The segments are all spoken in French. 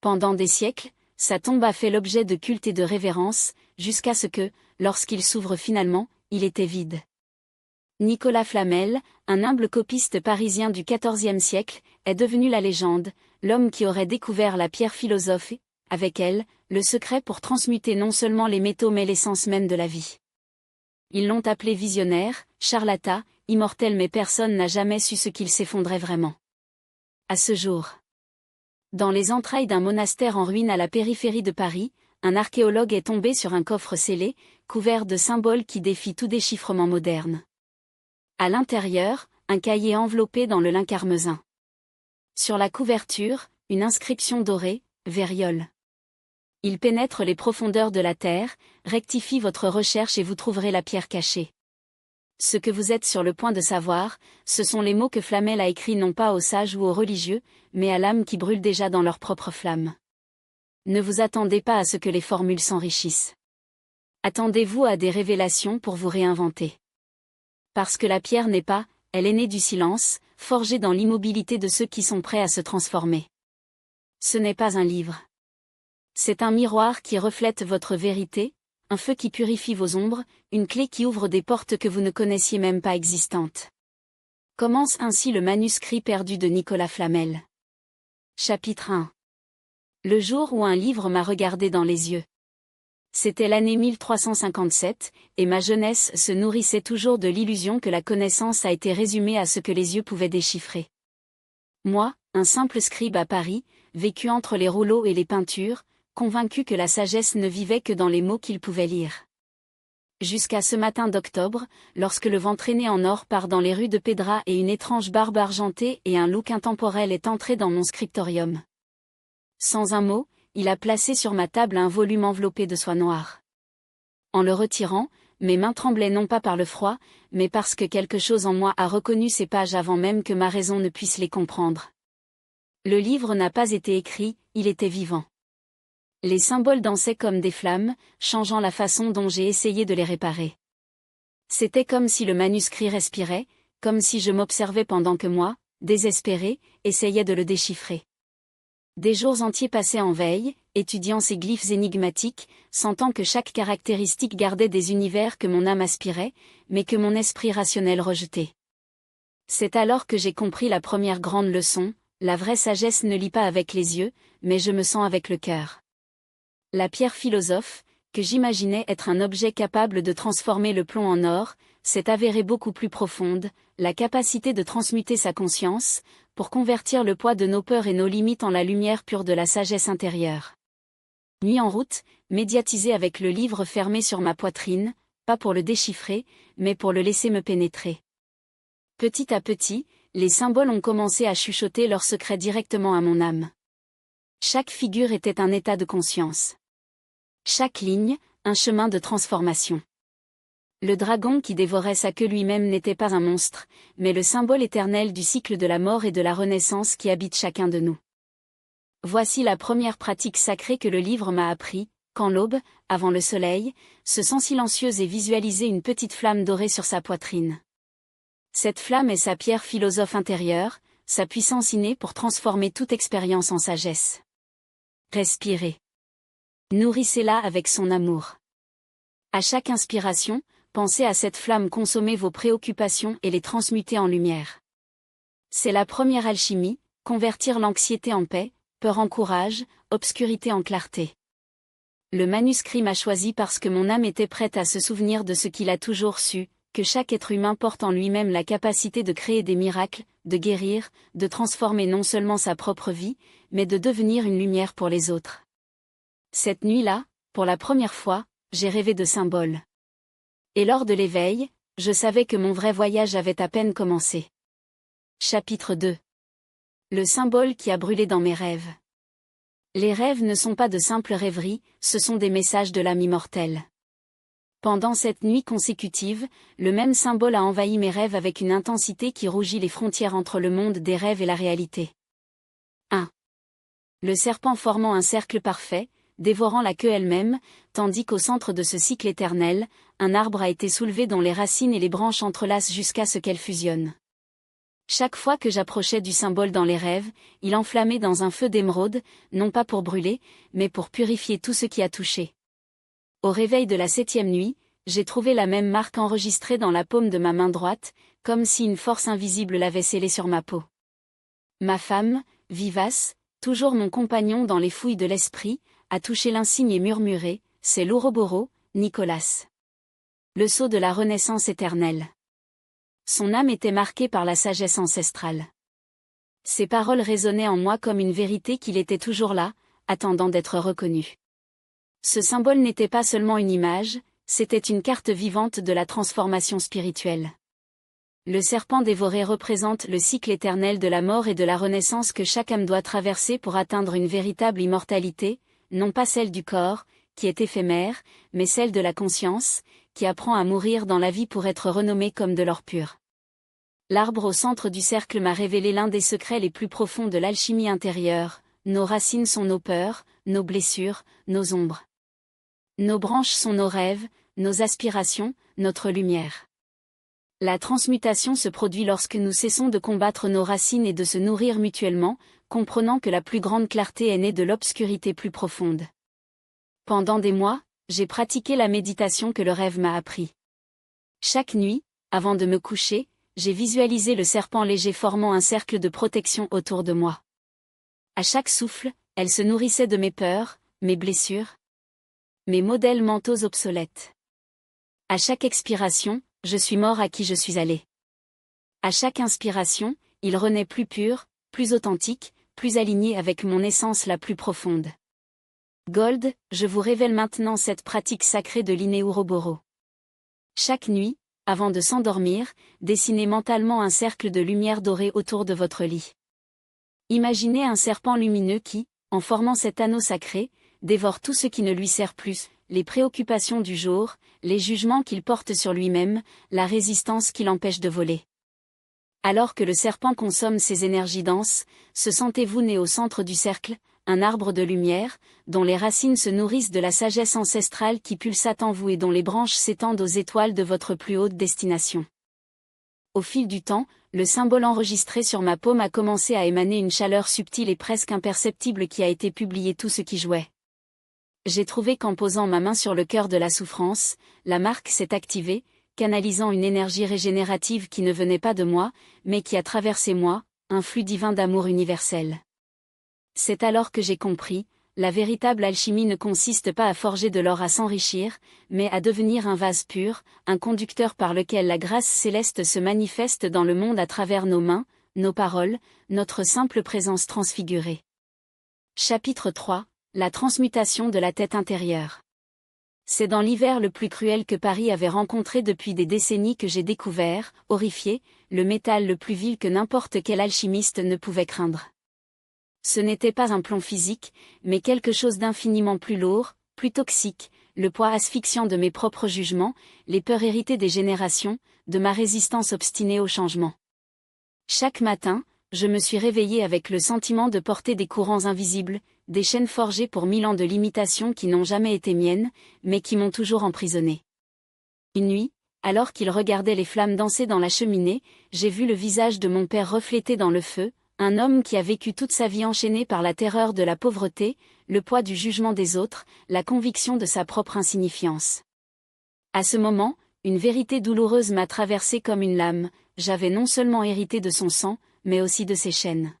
Pendant des siècles, sa tombe a fait l'objet de culte et de révérence, jusqu'à ce que, lorsqu'il s'ouvre finalement, il était vide. Nicolas Flamel, un humble copiste parisien du XIVe siècle, est devenu la légende, l'homme qui aurait découvert la pierre philosophe et, avec elle, le secret pour transmuter non seulement les métaux mais l'essence même de la vie. Ils l'ont appelé visionnaire, charlatan, immortel, mais personne n'a jamais su ce qu'il s'effondrait vraiment. À ce jour. Dans les entrailles d'un monastère en ruine à la périphérie de Paris, un archéologue est tombé sur un coffre scellé, couvert de symboles qui défient tout déchiffrement moderne. À l'intérieur, un cahier enveloppé dans le lin carmesin. Sur la couverture, une inscription dorée, Vériole. Il pénètre les profondeurs de la terre, rectifie votre recherche et vous trouverez la pierre cachée. Ce que vous êtes sur le point de savoir, ce sont les mots que Flamel a écrits non pas aux sages ou aux religieux, mais à l'âme qui brûle déjà dans leur propre flamme. Ne vous attendez pas à ce que les formules s'enrichissent. Attendez-vous à des révélations pour vous réinventer. Parce que la pierre n'est pas, elle est née du silence, forgée dans l'immobilité de ceux qui sont prêts à se transformer. Ce n'est pas un livre. C'est un miroir qui reflète votre vérité, un feu qui purifie vos ombres, une clé qui ouvre des portes que vous ne connaissiez même pas existantes. Commence ainsi le manuscrit perdu de Nicolas Flamel. Chapitre 1. Le jour où un livre m'a regardé dans les yeux. C'était l'année 1357, et ma jeunesse se nourrissait toujours de l'illusion que la connaissance a été résumée à ce que les yeux pouvaient déchiffrer. Moi, un simple scribe à Paris, vécu entre les rouleaux et les peintures, convaincu que la sagesse ne vivait que dans les mots qu'il pouvait lire. Jusqu'à ce matin d'octobre, lorsque le vent traîné en or part dans les rues de Pédra et une étrange barbe argentée et un look intemporel est entré dans mon scriptorium. Sans un mot, il a placé sur ma table un volume enveloppé de soie noire. En le retirant, mes mains tremblaient non pas par le froid, mais parce que quelque chose en moi a reconnu ces pages avant même que ma raison ne puisse les comprendre. Le livre n'a pas été écrit, il était vivant. Les symboles dansaient comme des flammes, changeant la façon dont j'ai essayé de les réparer. C'était comme si le manuscrit respirait, comme si je m'observais pendant que moi, désespéré, essayais de le déchiffrer. Des jours entiers passés en veille, étudiant ces glyphes énigmatiques, sentant que chaque caractéristique gardait des univers que mon âme aspirait, mais que mon esprit rationnel rejetait. C'est alors que j'ai compris la première grande leçon, la vraie sagesse ne lit pas avec les yeux, mais je me sens avec le cœur. La pierre philosophe, que j'imaginais être un objet capable de transformer le plomb en or, s'est avérée beaucoup plus profonde, la capacité de transmuter sa conscience, pour convertir le poids de nos peurs et nos limites en la lumière pure de la sagesse intérieure. Nuit en route, médiatisé avec le livre fermé sur ma poitrine, pas pour le déchiffrer, mais pour le laisser me pénétrer. Petit à petit, les symboles ont commencé à chuchoter leurs secrets directement à mon âme. Chaque figure était un état de conscience. Chaque ligne, un chemin de transformation. Le dragon qui dévorait sa queue lui-même n'était pas un monstre, mais le symbole éternel du cycle de la mort et de la renaissance qui habite chacun de nous. Voici la première pratique sacrée que le livre m'a appris, quand l'aube, avant le soleil, se sent silencieuse et visualiser une petite flamme dorée sur sa poitrine. Cette flamme est sa pierre philosophe intérieure, sa puissance innée pour transformer toute expérience en sagesse. Respirez. Nourrissez-la avec son amour. À chaque inspiration, pensez à cette flamme consommer vos préoccupations et les transmuter en lumière. C'est la première alchimie, convertir l'anxiété en paix, peur en courage, obscurité en clarté. Le manuscrit m'a choisi parce que mon âme était prête à se souvenir de ce qu'il a toujours su, que chaque être humain porte en lui-même la capacité de créer des miracles, de guérir, de transformer non seulement sa propre vie, mais de devenir une lumière pour les autres. Cette nuit-là, pour la première fois, j'ai rêvé de symboles. Et lors de l'éveil, je savais que mon vrai voyage avait à peine commencé. Chapitre 2. Le symbole qui a brûlé dans mes rêves. Les rêves ne sont pas de simples rêveries, ce sont des messages de l'âme immortelle. Pendant cette nuit consécutive, le même symbole a envahi mes rêves avec une intensité qui rougit les frontières entre le monde des rêves et la réalité. 1. Le serpent formant un cercle parfait, dévorant la queue elle-même, tandis qu'au centre de ce cycle éternel, un arbre a été soulevé dont les racines et les branches entrelacent jusqu'à ce qu'elles fusionnent. Chaque fois que j'approchais du symbole dans les rêves, il enflammait dans un feu d'émeraude, non pas pour brûler, mais pour purifier tout ce qui a touché. Au réveil de la 7e nuit, j'ai trouvé la même marque enregistrée dans la paume de ma main droite, comme si une force invisible l'avait scellée sur ma peau. Ma femme, vivace, toujours mon compagnon dans les fouilles de l'esprit, a touché l'insigne et murmuré, « C'est l'Ouroboros, Nicolas. Le sceau de la renaissance éternelle. » Son âme était marquée par la sagesse ancestrale. Ces paroles résonnaient en moi comme une vérité qu'il était toujours là, attendant d'être reconnu. Ce symbole n'était pas seulement une image, c'était une carte vivante de la transformation spirituelle. Le serpent dévoré représente le cycle éternel de la mort et de la renaissance que chaque âme doit traverser pour atteindre une véritable immortalité, non pas celle du corps, qui est éphémère, mais celle de la conscience, qui apprend à mourir dans la vie pour être renommée comme de l'or pur. L'arbre au centre du cercle m'a révélé l'un des secrets les plus profonds de l'alchimie intérieure. Nos racines sont nos peurs, nos blessures, nos ombres. Nos branches sont nos rêves, nos aspirations, notre lumière. La transmutation se produit lorsque nous cessons de combattre nos racines et de se nourrir mutuellement, comprenant que la plus grande clarté est née de l'obscurité plus profonde. Pendant des mois, j'ai pratiqué la méditation que le rêve m'a appris. Chaque nuit, avant de me coucher, j'ai visualisé le serpent léger formant un cercle de protection autour de moi. À chaque souffle, elle se nourrissait de mes peurs, mes blessures, mes modèles mentaux obsolètes. À chaque expiration, je suis mort à qui je suis allé. À chaque inspiration, il renaît plus pur, plus authentique, plus aligné avec mon essence la plus profonde. Gold, je vous révèle maintenant cette pratique sacrée de l'Ouroboros. Chaque nuit, avant de s'endormir, dessinez mentalement un cercle de lumière dorée autour de votre lit. Imaginez un serpent lumineux qui, en formant cet anneau sacré, dévore tout ce qui ne lui sert plus, les préoccupations du jour, les jugements qu'il porte sur lui-même, la résistance qui l'empêche de voler. Alors que le serpent consomme ses énergies denses, se sentez-vous né au centre du cercle, un arbre de lumière, dont les racines se nourrissent de la sagesse ancestrale qui pulsate en vous et dont les branches s'étendent aux étoiles de votre plus haute destination. Au fil du temps, le symbole enregistré sur ma paume a commencé à émaner une chaleur subtile et presque imperceptible qui a été publié tout ce qui jouait. J'ai trouvé qu'en posant ma main sur le cœur de la souffrance, la marque s'est activée, canalisant une énergie régénérative qui ne venait pas de moi, mais qui a traversé moi, un flux divin d'amour universel. C'est alors que j'ai compris, la véritable alchimie ne consiste pas à forger de l'or à s'enrichir, mais à devenir un vase pur, un conducteur par lequel la grâce céleste se manifeste dans le monde à travers nos mains, nos paroles, notre simple présence transfigurée. Chapitre 3. La transmutation de la tête intérieure. C'est dans l'hiver le plus cruel que Paris avait rencontré depuis des décennies que j'ai découvert, horrifié, le métal le plus vil que n'importe quel alchimiste ne pouvait craindre. Ce n'était pas un plomb physique, mais quelque chose d'infiniment plus lourd, plus toxique, le poids asphyxiant de mes propres jugements, les peurs héritées des générations, de ma résistance obstinée au changement. Chaque matin, je me suis réveillée avec le sentiment de porter des courants invisibles, des chaînes forgées pour 1000 ans de limitations qui n'ont jamais été miennes, mais qui m'ont toujours emprisonnée. Une nuit, alors qu'il regardait les flammes danser dans la cheminée, j'ai vu le visage de mon père reflété dans le feu, un homme qui a vécu toute sa vie enchaîné par la terreur de la pauvreté, le poids du jugement des autres, la conviction de sa propre insignifiance. À ce moment, une vérité douloureuse m'a traversé comme une lame, j'avais non seulement hérité de son sang, mais aussi de ses chaînes.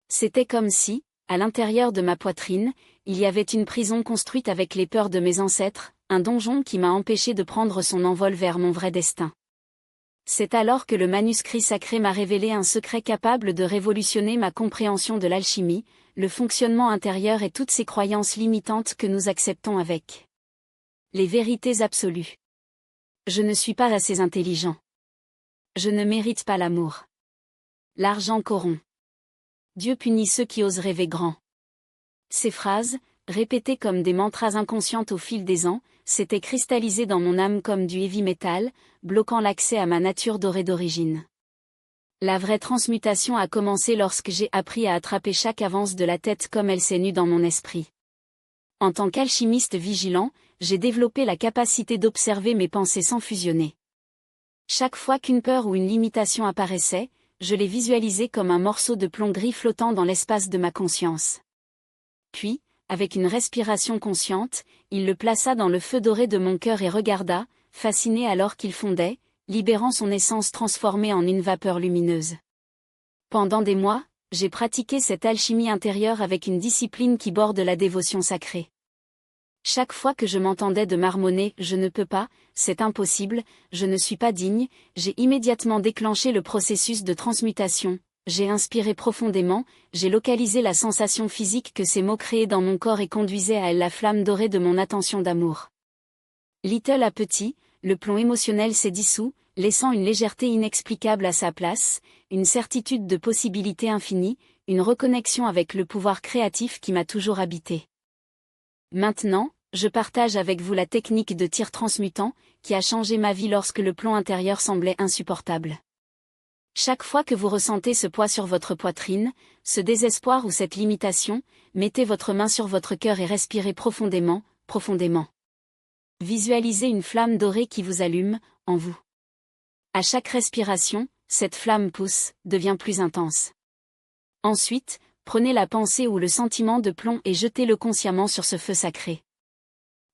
C'était comme si, à l'intérieur de ma poitrine, il y avait une prison construite avec les peurs de mes ancêtres, un donjon qui m'a empêché de prendre son envol vers mon vrai destin. C'est alors que le manuscrit sacré m'a révélé un secret capable de révolutionner ma compréhension de l'alchimie, le fonctionnement intérieur et toutes ces croyances limitantes que nous acceptons avec les vérités absolues. Je ne suis pas assez intelligent. Je ne mérite pas l'amour. L'argent corrompt. Dieu punit ceux qui osent rêver grand. Ces phrases, répétées comme des mantras inconscientes au fil des ans, s'étaient cristallisées dans mon âme comme du heavy metal, bloquant l'accès à ma nature dorée d'origine. La vraie transmutation a commencé lorsque j'ai appris à attraper chaque avance de la tête comme elle s'est nue dans mon esprit. En tant qu'alchimiste vigilant, j'ai développé la capacité d'observer mes pensées sans fusionner. Chaque fois qu'une peur ou une limitation apparaissait, je l'ai visualisé comme un morceau de plomb gris flottant dans l'espace de ma conscience. Puis, avec une respiration consciente, il le plaça dans le feu doré de mon cœur et regarda, fasciné alors qu'il fondait, libérant son essence transformée en une vapeur lumineuse. Pendant des mois, j'ai pratiqué cette alchimie intérieure avec une discipline qui borde la dévotion sacrée. Chaque fois que je m'entendais de marmonner « je ne peux pas, c'est impossible, je ne suis pas digne », j'ai immédiatement déclenché le processus de transmutation, j'ai inspiré profondément, j'ai localisé la sensation physique que ces mots créaient dans mon corps et conduisaient à elle la flamme dorée de mon attention d'amour. Little à petit, le plomb émotionnel s'est dissous, laissant une légèreté inexplicable à sa place, une certitude de possibilités infinies, une reconnexion avec le pouvoir créatif qui m'a toujours habité. Maintenant, je partage avec vous la technique de tir transmutant, qui a changé ma vie lorsque le plomb intérieur semblait insupportable. Chaque fois que vous ressentez ce poids sur votre poitrine, ce désespoir ou cette limitation, mettez votre main sur votre cœur et respirez profondément, profondément. Visualisez une flamme dorée qui vous allume, en vous. À chaque respiration, cette flamme pousse, devient plus intense. Ensuite, prenez la pensée ou le sentiment de plomb et jetez-le consciemment sur ce feu sacré.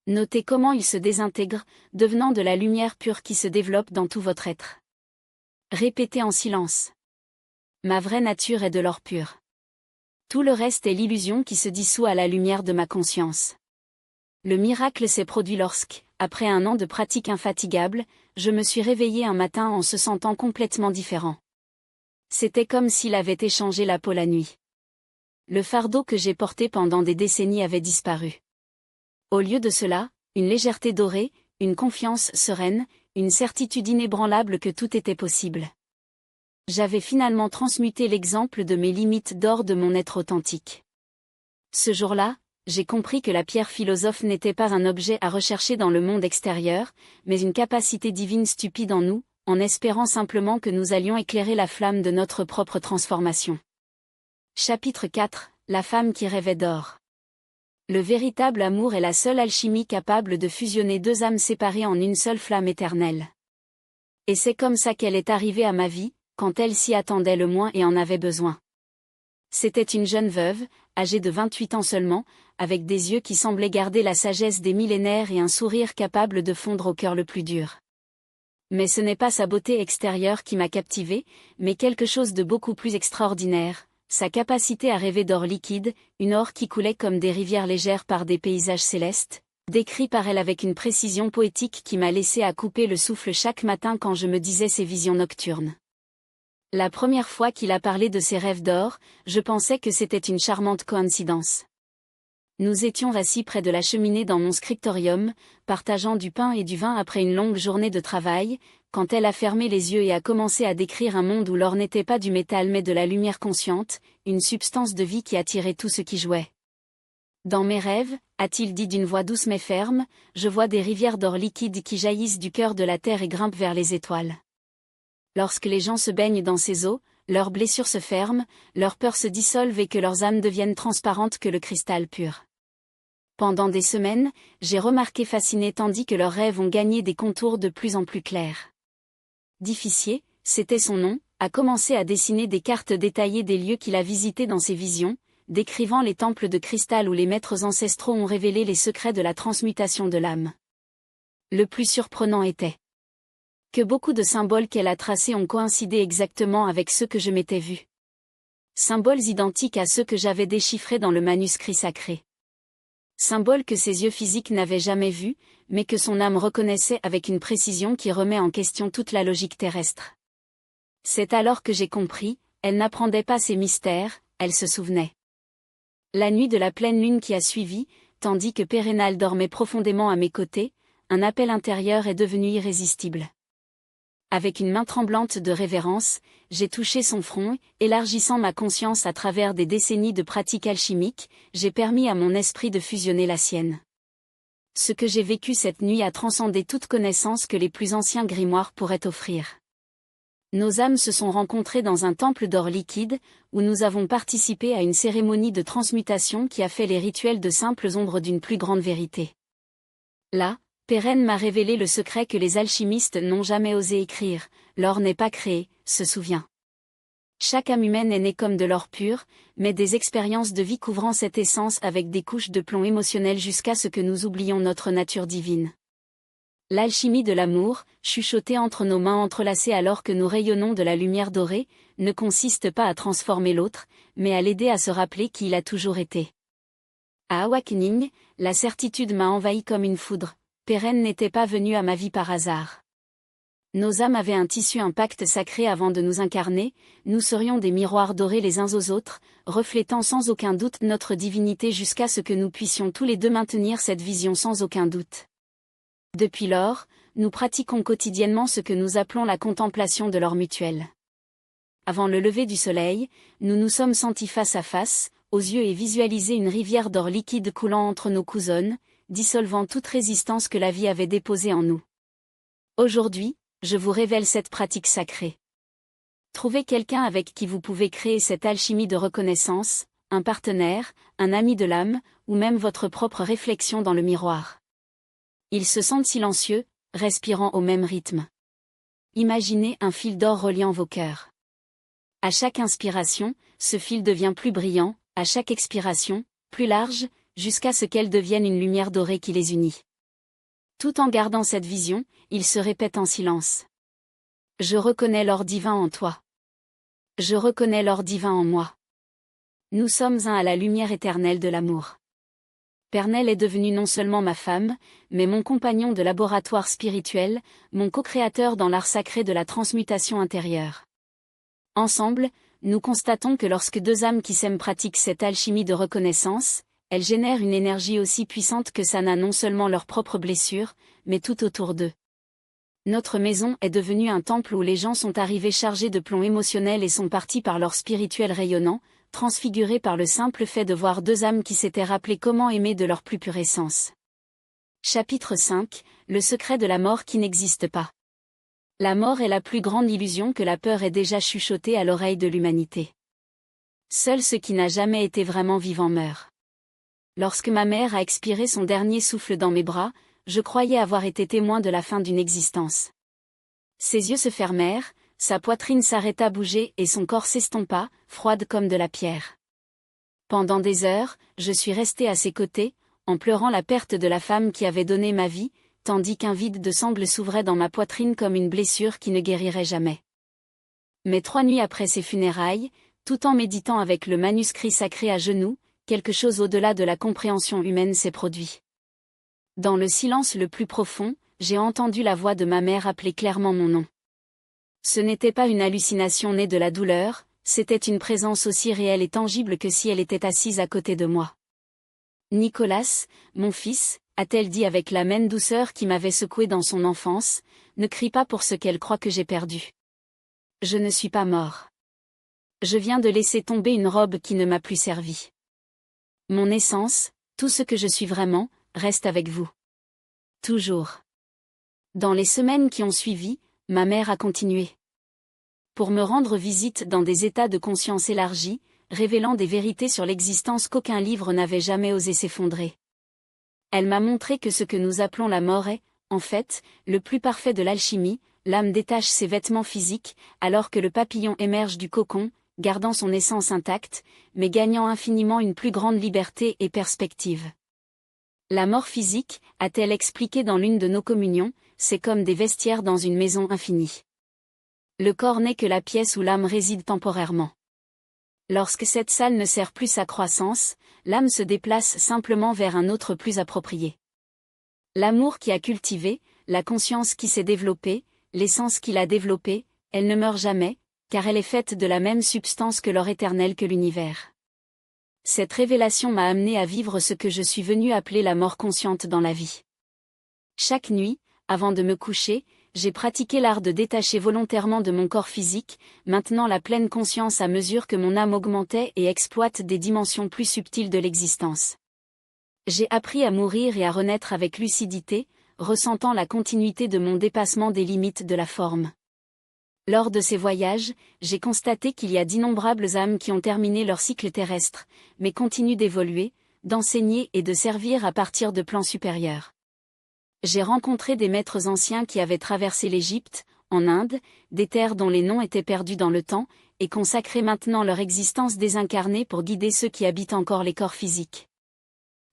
Notez comment il se désintègre, devenant de la lumière pure qui se développe dans tout votre être. Répétez en silence. Ma vraie nature est de l'or pur. Tout le reste est l'illusion qui se dissout à la lumière de ma conscience. Le miracle s'est produit lorsque, après un an de pratique infatigable, je me suis réveillé un matin en se sentant complètement différent. C'était comme s'il avait échangé la peau la nuit. Le fardeau que j'ai porté pendant des décennies avait disparu. Au lieu de cela, une légèreté dorée, une confiance sereine, une certitude inébranlable que tout était possible. J'avais finalement transmuté l'exemple de mes limites d'or de mon être authentique. Ce jour-là, j'ai compris que la pierre philosophe n'était pas un objet à rechercher dans le monde extérieur, mais une capacité divine stupide en nous, en espérant simplement que nous allions éclairer la flamme de notre propre transformation. Chapitre 4 – La femme qui rêvait d'or. Le véritable amour est la seule alchimie capable de fusionner deux âmes séparées en une seule flamme éternelle. Et c'est comme ça qu'elle est arrivée à ma vie, quand elle s'y attendait le moins et en avait besoin. C'était une jeune veuve, âgée de 28 ans seulement, avec des yeux qui semblaient garder la sagesse des millénaires et un sourire capable de fondre au cœur le plus dur. Mais ce n'est pas sa beauté extérieure qui m'a captivée, mais quelque chose de beaucoup plus extraordinaire, sa capacité à rêver d'or liquide, une or qui coulait comme des rivières légères par des paysages célestes, décrit par elle avec une précision poétique qui m'a laissé à couper le souffle chaque matin quand je me disais ses visions nocturnes. La première fois qu'il a parlé de ses rêves d'or, je pensais que c'était une charmante coïncidence. Nous étions assis près de la cheminée dans mon scriptorium, partageant du pain et du vin après une longue journée de travail, quand elle a fermé les yeux et a commencé à décrire un monde où l'or n'était pas du métal mais de la lumière consciente, une substance de vie qui attirait tout ce qui jouait. Dans mes rêves, a-t-il dit d'une voix douce mais ferme, je vois des rivières d'or liquide qui jaillissent du cœur de la terre et grimpent vers les étoiles. Lorsque les gens se baignent dans ces eaux, leurs blessures se ferment, leurs peurs se dissolvent et que leurs âmes deviennent transparentes que le cristal pur. Pendant des semaines, j'ai remarqué fasciné tandis que leurs rêves ont gagné des contours de plus en plus clairs. Difficier, c'était son nom, a commencé à dessiner des cartes détaillées des lieux qu'il a visités dans ses visions, décrivant les temples de cristal où les maîtres ancestraux ont révélé les secrets de la transmutation de l'âme. Le plus surprenant était que beaucoup de symboles qu'elle a tracés ont coïncidé exactement avec ceux que je m'étais vus. Symboles identiques à ceux que j'avais déchiffrés dans le manuscrit sacré. Symboles que ses yeux physiques n'avaient jamais vus, mais que son âme reconnaissait avec une précision qui remet en question toute la logique terrestre. C'est alors que j'ai compris, elle n'apprendait pas ses mystères, elle se souvenait. La nuit de la pleine lune qui a suivi, tandis que Pérénal dormait profondément à mes côtés, un appel intérieur est devenu irrésistible. Avec une main tremblante de révérence, j'ai touché son front, élargissant ma conscience à travers des décennies de pratique alchimique, j'ai permis à mon esprit de fusionner la sienne. Ce que j'ai vécu cette nuit a transcendé toute connaissance que les plus anciens grimoires pourraient offrir. Nos âmes se sont rencontrées dans un temple d'or liquide, où nous avons participé à une cérémonie de transmutation qui a fait les rituels de simples ombres d'une plus grande vérité. Là, Pérenne m'a révélé le secret que les alchimistes n'ont jamais osé écrire, l'or n'est pas créé, se souvient. Chaque âme humaine est née comme de l'or pur, mais des expériences de vie couvrant cette essence avec des couches de plomb émotionnel jusqu'à ce que nous oublions notre nature divine. L'alchimie de l'amour, chuchotée entre nos mains entrelacées alors que nous rayonnons de la lumière dorée, ne consiste pas à transformer l'autre, mais à l'aider à se rappeler qui il a toujours été. À Awakening, la certitude m'a envahi comme une foudre. Perren n'était pas venu à ma vie par hasard. Nos âmes avaient un tissu, un pacte sacré avant de nous incarner, nous serions des miroirs dorés les uns aux autres, reflétant sans aucun doute notre divinité jusqu'à ce que nous puissions tous les deux maintenir cette vision sans aucun doute. Depuis lors, nous pratiquons quotidiennement ce que nous appelons la contemplation de l'or mutuel. Avant le lever du soleil, nous nous sommes sentis face à face, aux yeux et visualisé une rivière d'or liquide coulant entre nos coussonnes, dissolvant toute résistance que la vie avait déposée en nous. Aujourd'hui, je vous révèle cette pratique sacrée. Trouvez quelqu'un avec qui vous pouvez créer cette alchimie de reconnaissance, un partenaire, un ami de l'âme, ou même votre propre réflexion dans le miroir. Ils se sentent silencieux, respirant au même rythme. Imaginez un fil d'or reliant vos cœurs. À chaque inspiration, ce fil devient plus brillant, à chaque expiration, plus large, jusqu'à ce qu'elle devienne une lumière dorée qui les unit. Tout en gardant cette vision, ils se répètent en silence. Je reconnais l'or divin en toi. Je reconnais l'or divin en moi. Nous sommes un à la lumière éternelle de l'amour. Pernel est devenu non seulement ma femme, mais mon compagnon de laboratoire spirituel, mon co-créateur dans l'art sacré de la transmutation intérieure. Ensemble, nous constatons que lorsque deux âmes qui s'aiment pratiquent cette alchimie de reconnaissance, elles génèrent une énergie aussi puissante que ça n'a non seulement leurs propres blessures, mais tout autour d'eux. Notre maison est devenue un temple où les gens sont arrivés chargés de plomb émotionnel et sont partis par leur spirituel rayonnant, transfigurés par le simple fait de voir deux âmes qui s'étaient rappelées comment aimer de leur plus pure essence. Chapitre 5, le secret de la mort qui n'existe pas. La mort est la plus grande illusion que la peur ait déjà chuchotée à l'oreille de l'humanité. Seul ce qui n'a jamais été vraiment vivant meurt. Lorsque ma mère a expiré son dernier souffle dans mes bras, je croyais avoir été témoin de la fin d'une existence. Ses yeux se fermèrent, sa poitrine s'arrêta à bouger et son corps s'estompa, froide comme de la pierre. Pendant des heures, je suis restée à ses côtés, en pleurant la perte de la femme qui avait donné ma vie, tandis qu'un vide de sangle s'ouvrait dans ma poitrine comme une blessure qui ne guérirait jamais. Mais 3 nuits après ses funérailles, tout en méditant avec le manuscrit sacré à genoux, quelque chose au-delà de la compréhension humaine s'est produit. Dans le silence le plus profond, j'ai entendu la voix de ma mère appeler clairement mon nom. Ce n'était pas une hallucination née de la douleur, c'était une présence aussi réelle et tangible que si elle était assise à côté de moi. « Nicolas, mon fils », a-t-elle dit avec la même douceur qui m'avait secoué dans son enfance, ne crie pas pour ce qu'elle croit que j'ai perdu. Je ne suis pas mort. Je viens de laisser tomber une robe qui ne m'a plus servi. Mon essence, tout ce que je suis vraiment, reste avec vous. Toujours. Dans les semaines qui ont suivi, ma mère a continué. Pour me rendre visite dans des états de conscience élargis, révélant des vérités sur l'existence qu'aucun livre n'avait jamais osé s'effondrer. Elle m'a montré que ce que nous appelons la mort est, en fait, le plus parfait de l'alchimie. L'âme détache ses vêtements physiques, alors que le papillon émerge du cocon, gardant son essence intacte, mais gagnant infiniment une plus grande liberté et perspective. La mort physique, a-t-elle expliqué dans l'une de nos communions, c'est comme des vestiaires dans une maison infinie. Le corps n'est que la pièce où l'âme réside temporairement. Lorsque cette salle ne sert plus sa croissance, l'âme se déplace simplement vers un autre plus approprié. L'amour qui a cultivé, la conscience qui s'est développée, l'essence qu'il a développée, elle ne meurt jamais, car elle est faite de la même substance que l'or éternel que l'univers. Cette révélation m'a amené à vivre ce que je suis venu appeler la mort consciente dans la vie. Chaque nuit, avant de me coucher, j'ai pratiqué l'art de détacher volontairement de mon corps physique, maintenant la pleine conscience à mesure que mon âme augmentait et exploite des dimensions plus subtiles de l'existence. J'ai appris à mourir et à renaître avec lucidité, ressentant la continuité de mon dépassement des limites de la forme. Lors de ces voyages, j'ai constaté qu'il y a d'innombrables âmes qui ont terminé leur cycle terrestre, mais continuent d'évoluer, d'enseigner et de servir à partir de plans supérieurs. J'ai rencontré des maîtres anciens qui avaient traversé l'Égypte, en Inde, des terres dont les noms étaient perdus dans le temps, et consacrez maintenant leur existence désincarnée pour guider ceux qui habitent encore les corps physiques.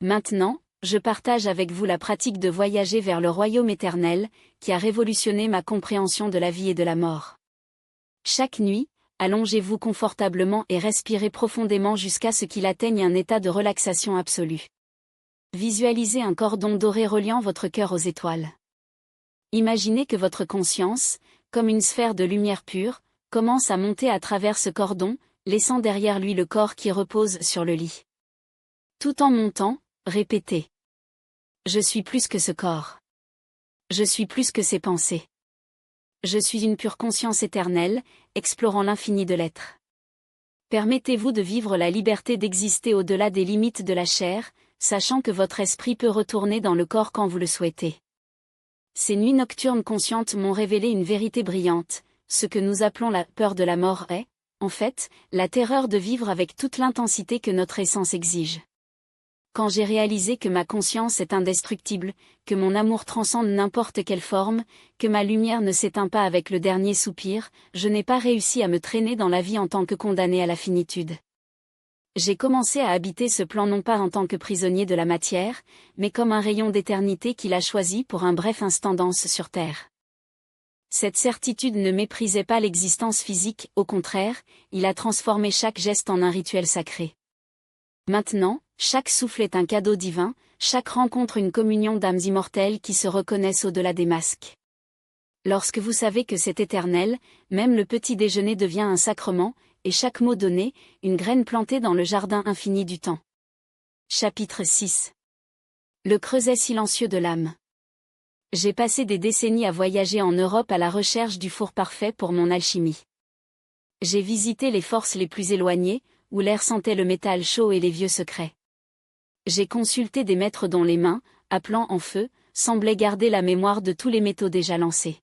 Maintenant, je partage avec vous la pratique de voyager vers le royaume éternel, qui a révolutionné ma compréhension de la vie et de la mort. Chaque nuit, allongez-vous confortablement et respirez profondément jusqu'à ce qu'il atteigne un état de relaxation absolue. Visualisez un cordon doré reliant votre cœur aux étoiles. Imaginez que votre conscience, comme une sphère de lumière pure, commence à monter à travers ce cordon, laissant derrière lui le corps qui repose sur le lit. Tout en montant, répétez. Je suis plus que ce corps. Je suis plus que ces pensées. Je suis une pure conscience éternelle, explorant l'infini de l'être. Permettez-vous de vivre la liberté d'exister au-delà des limites de la chair, sachant que votre esprit peut retourner dans le corps quand vous le souhaitez. Ces nuits nocturnes conscientes m'ont révélé une vérité brillante. Ce que nous appelons la peur de la mort est, en fait, la terreur de vivre avec toute l'intensité que notre essence exige. Quand j'ai réalisé que ma conscience est indestructible, que mon amour transcende n'importe quelle forme, que ma lumière ne s'éteint pas avec le dernier soupir, je n'ai pas réussi à me traîner dans la vie en tant que condamné à la finitude. J'ai commencé à habiter ce plan non pas en tant que prisonnier de la matière, mais comme un rayon d'éternité qu'il a choisi pour un bref instant d'anse sur terre. Cette certitude ne méprisait pas l'existence physique, au contraire, il a transformé chaque geste en un rituel sacré. Maintenant, chaque souffle est un cadeau divin, chaque rencontre une communion d'âmes immortelles qui se reconnaissent au-delà des masques. Lorsque vous savez que c'est éternel, même le petit déjeuner devient un sacrement, et chaque mot donné, une graine plantée dans le jardin infini du temps. Chapitre 6. Le creuset silencieux de l'âme. J'ai passé des décennies à voyager en Europe à la recherche du four parfait pour mon alchimie. J'ai visité les forces les plus éloignées, où l'air sentait le métal chaud et les vieux secrets. J'ai consulté des maîtres dont les mains, appelant en feu, semblaient garder la mémoire de tous les métaux déjà lancés.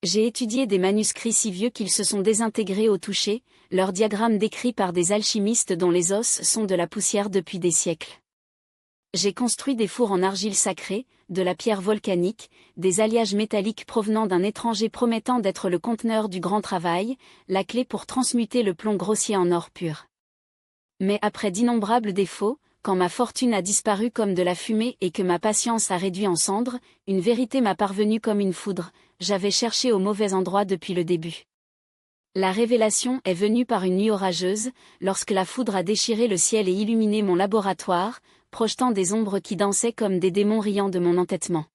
J'ai étudié des manuscrits si vieux qu'ils se sont désintégrés au toucher, leurs diagrammes décrits par des alchimistes dont les os sont de la poussière depuis des siècles. J'ai construit des fours en argile sacrée, de la pierre volcanique, des alliages métalliques provenant d'un étranger promettant d'être le conteneur du grand travail, la clé pour transmuter le plomb grossier en or pur. Mais après d'innombrables défauts, quand ma fortune a disparu comme de la fumée et que ma patience a réduit en cendres, une vérité m'a parvenue comme une foudre, j'avais cherché au mauvais endroit depuis le début. La révélation est venue par une nuit orageuse, lorsque la foudre a déchiré le ciel et illuminé mon laboratoire, projetant des ombres qui dansaient comme des démons riant de mon entêtement.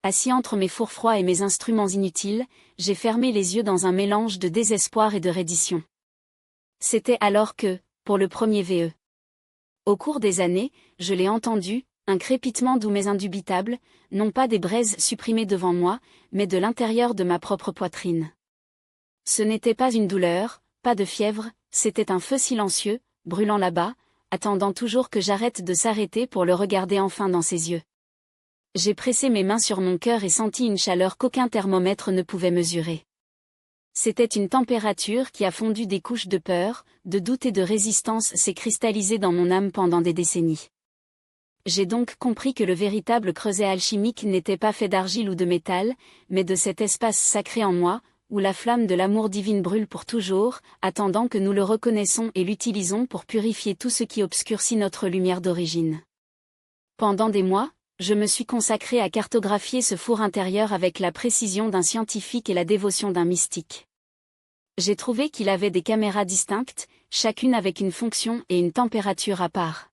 Assis entre mes fours froids et mes instruments inutiles, j'ai fermé les yeux dans un mélange de désespoir et de reddition. C'était alors que, pour le premier VE. Au cours des années, je l'ai entendu, un crépitement doux mais indubitable, non pas des braises supprimées devant moi, mais de l'intérieur de ma propre poitrine. Ce n'était pas une douleur, pas de fièvre, c'était un feu silencieux, brûlant là-bas, attendant toujours que j'arrête de s'arrêter pour le regarder enfin dans ses yeux. J'ai pressé mes mains sur mon cœur et senti une chaleur qu'aucun thermomètre ne pouvait mesurer. C'était une température qui a fondu des couches de peur, de doute et de résistance s'est cristallisée dans mon âme pendant des décennies. J'ai donc compris que le véritable creuset alchimique n'était pas fait d'argile ou de métal, mais de cet espace sacré en moi, où la flamme de l'amour divine brûle pour toujours, attendant que nous le reconnaissons et l'utilisons pour purifier tout ce qui obscurcit notre lumière d'origine. Pendant des mois, je me suis consacré à cartographier ce four intérieur avec la précision d'un scientifique et la dévotion d'un mystique. J'ai trouvé qu'il avait des caméras distinctes, chacune avec une fonction et une température à part.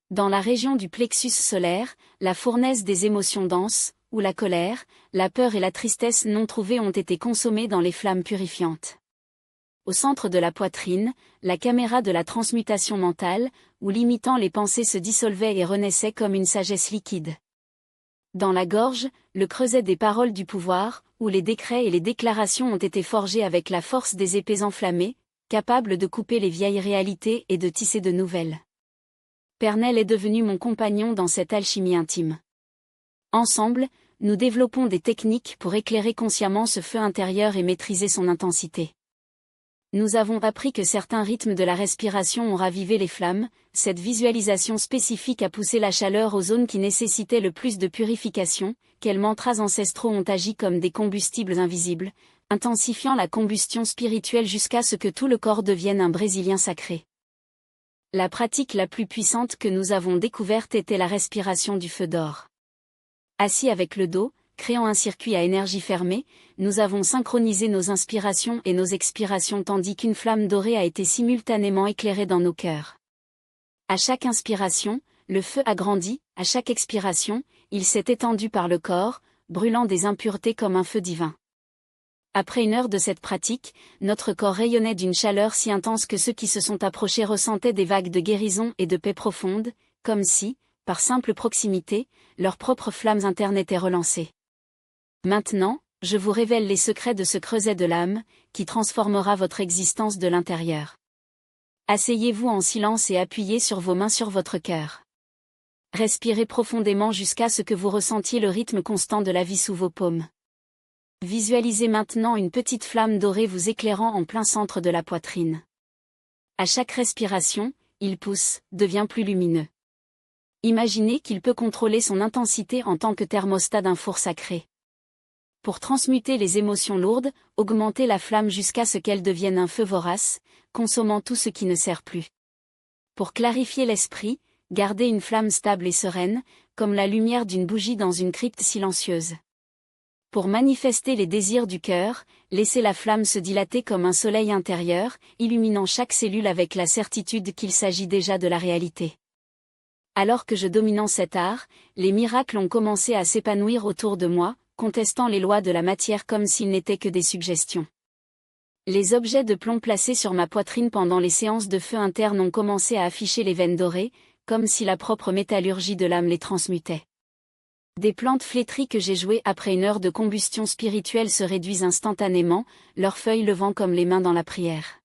Dans la région du plexus solaire, la fournaise des émotions denses, où la colère, la peur et la tristesse non trouvées ont été consommées dans les flammes purifiantes. Au centre de la poitrine, la caméra de la transmutation mentale, où l'imitant les pensées se dissolvaient et renaissaient comme une sagesse liquide. Dans la gorge, le creuset des paroles du pouvoir, où les décrets et les déclarations ont été forgés avec la force des épées enflammées, capables de couper les vieilles réalités et de tisser de nouvelles. Pernel est devenu mon compagnon dans cette alchimie intime. Ensemble, nous développons des techniques pour éclairer consciemment ce feu intérieur et maîtriser son intensité. Nous avons appris que certains rythmes de la respiration ont ravivé les flammes, cette visualisation spécifique a poussé la chaleur aux zones qui nécessitaient le plus de purification, quels mantras ancestraux ont agi comme des combustibles invisibles, intensifiant la combustion spirituelle jusqu'à ce que tout le corps devienne un Brésilien sacré. La pratique la plus puissante que nous avons découverte était la respiration du feu d'or. Assis avec le dos, créant un circuit à énergie fermée, nous avons synchronisé nos inspirations et nos expirations tandis qu'une flamme dorée a été simultanément éclairée dans nos cœurs. À chaque inspiration, le feu a grandi, à chaque expiration, il s'est étendu par le corps, brûlant des impuretés comme un feu divin. Après 1 heure de cette pratique, notre corps rayonnait d'une chaleur si intense que ceux qui se sont approchés ressentaient des vagues de guérison et de paix profonde, comme si, par simple proximité, leurs propres flammes internes étaient relancées. Maintenant, je vous révèle les secrets de ce creuset de l'âme, qui transformera votre existence de l'intérieur. Asseyez-vous en silence et appuyez sur vos mains sur votre cœur. Respirez profondément jusqu'à ce que vous ressentiez le rythme constant de la vie sous vos paumes. Visualisez maintenant une petite flamme dorée vous éclairant en plein centre de la poitrine. À chaque respiration, il pousse, devient plus lumineux. Imaginez qu'il peut contrôler son intensité en tant que thermostat d'un four sacré. Pour transmuter les émotions lourdes, augmentez la flamme jusqu'à ce qu'elle devienne un feu vorace, consommant tout ce qui ne sert plus. Pour clarifier l'esprit, gardez une flamme stable et sereine, comme la lumière d'une bougie dans une crypte silencieuse. Pour manifester les désirs du cœur, laissez la flamme se dilater comme un soleil intérieur, illuminant chaque cellule avec la certitude qu'il s'agit déjà de la réalité. Alors que je dominais cet art, les miracles ont commencé à s'épanouir autour de moi, contestant les lois de la matière comme s'ils n'étaient que des suggestions. Les objets de plomb placés sur ma poitrine pendant les séances de feu interne ont commencé à afficher les veines dorées, comme si la propre métallurgie de l'âme les transmutait. Des plantes flétries que j'ai jouées après 1 heure de combustion spirituelle se réduisent instantanément, leurs feuilles levant comme les mains dans la prière.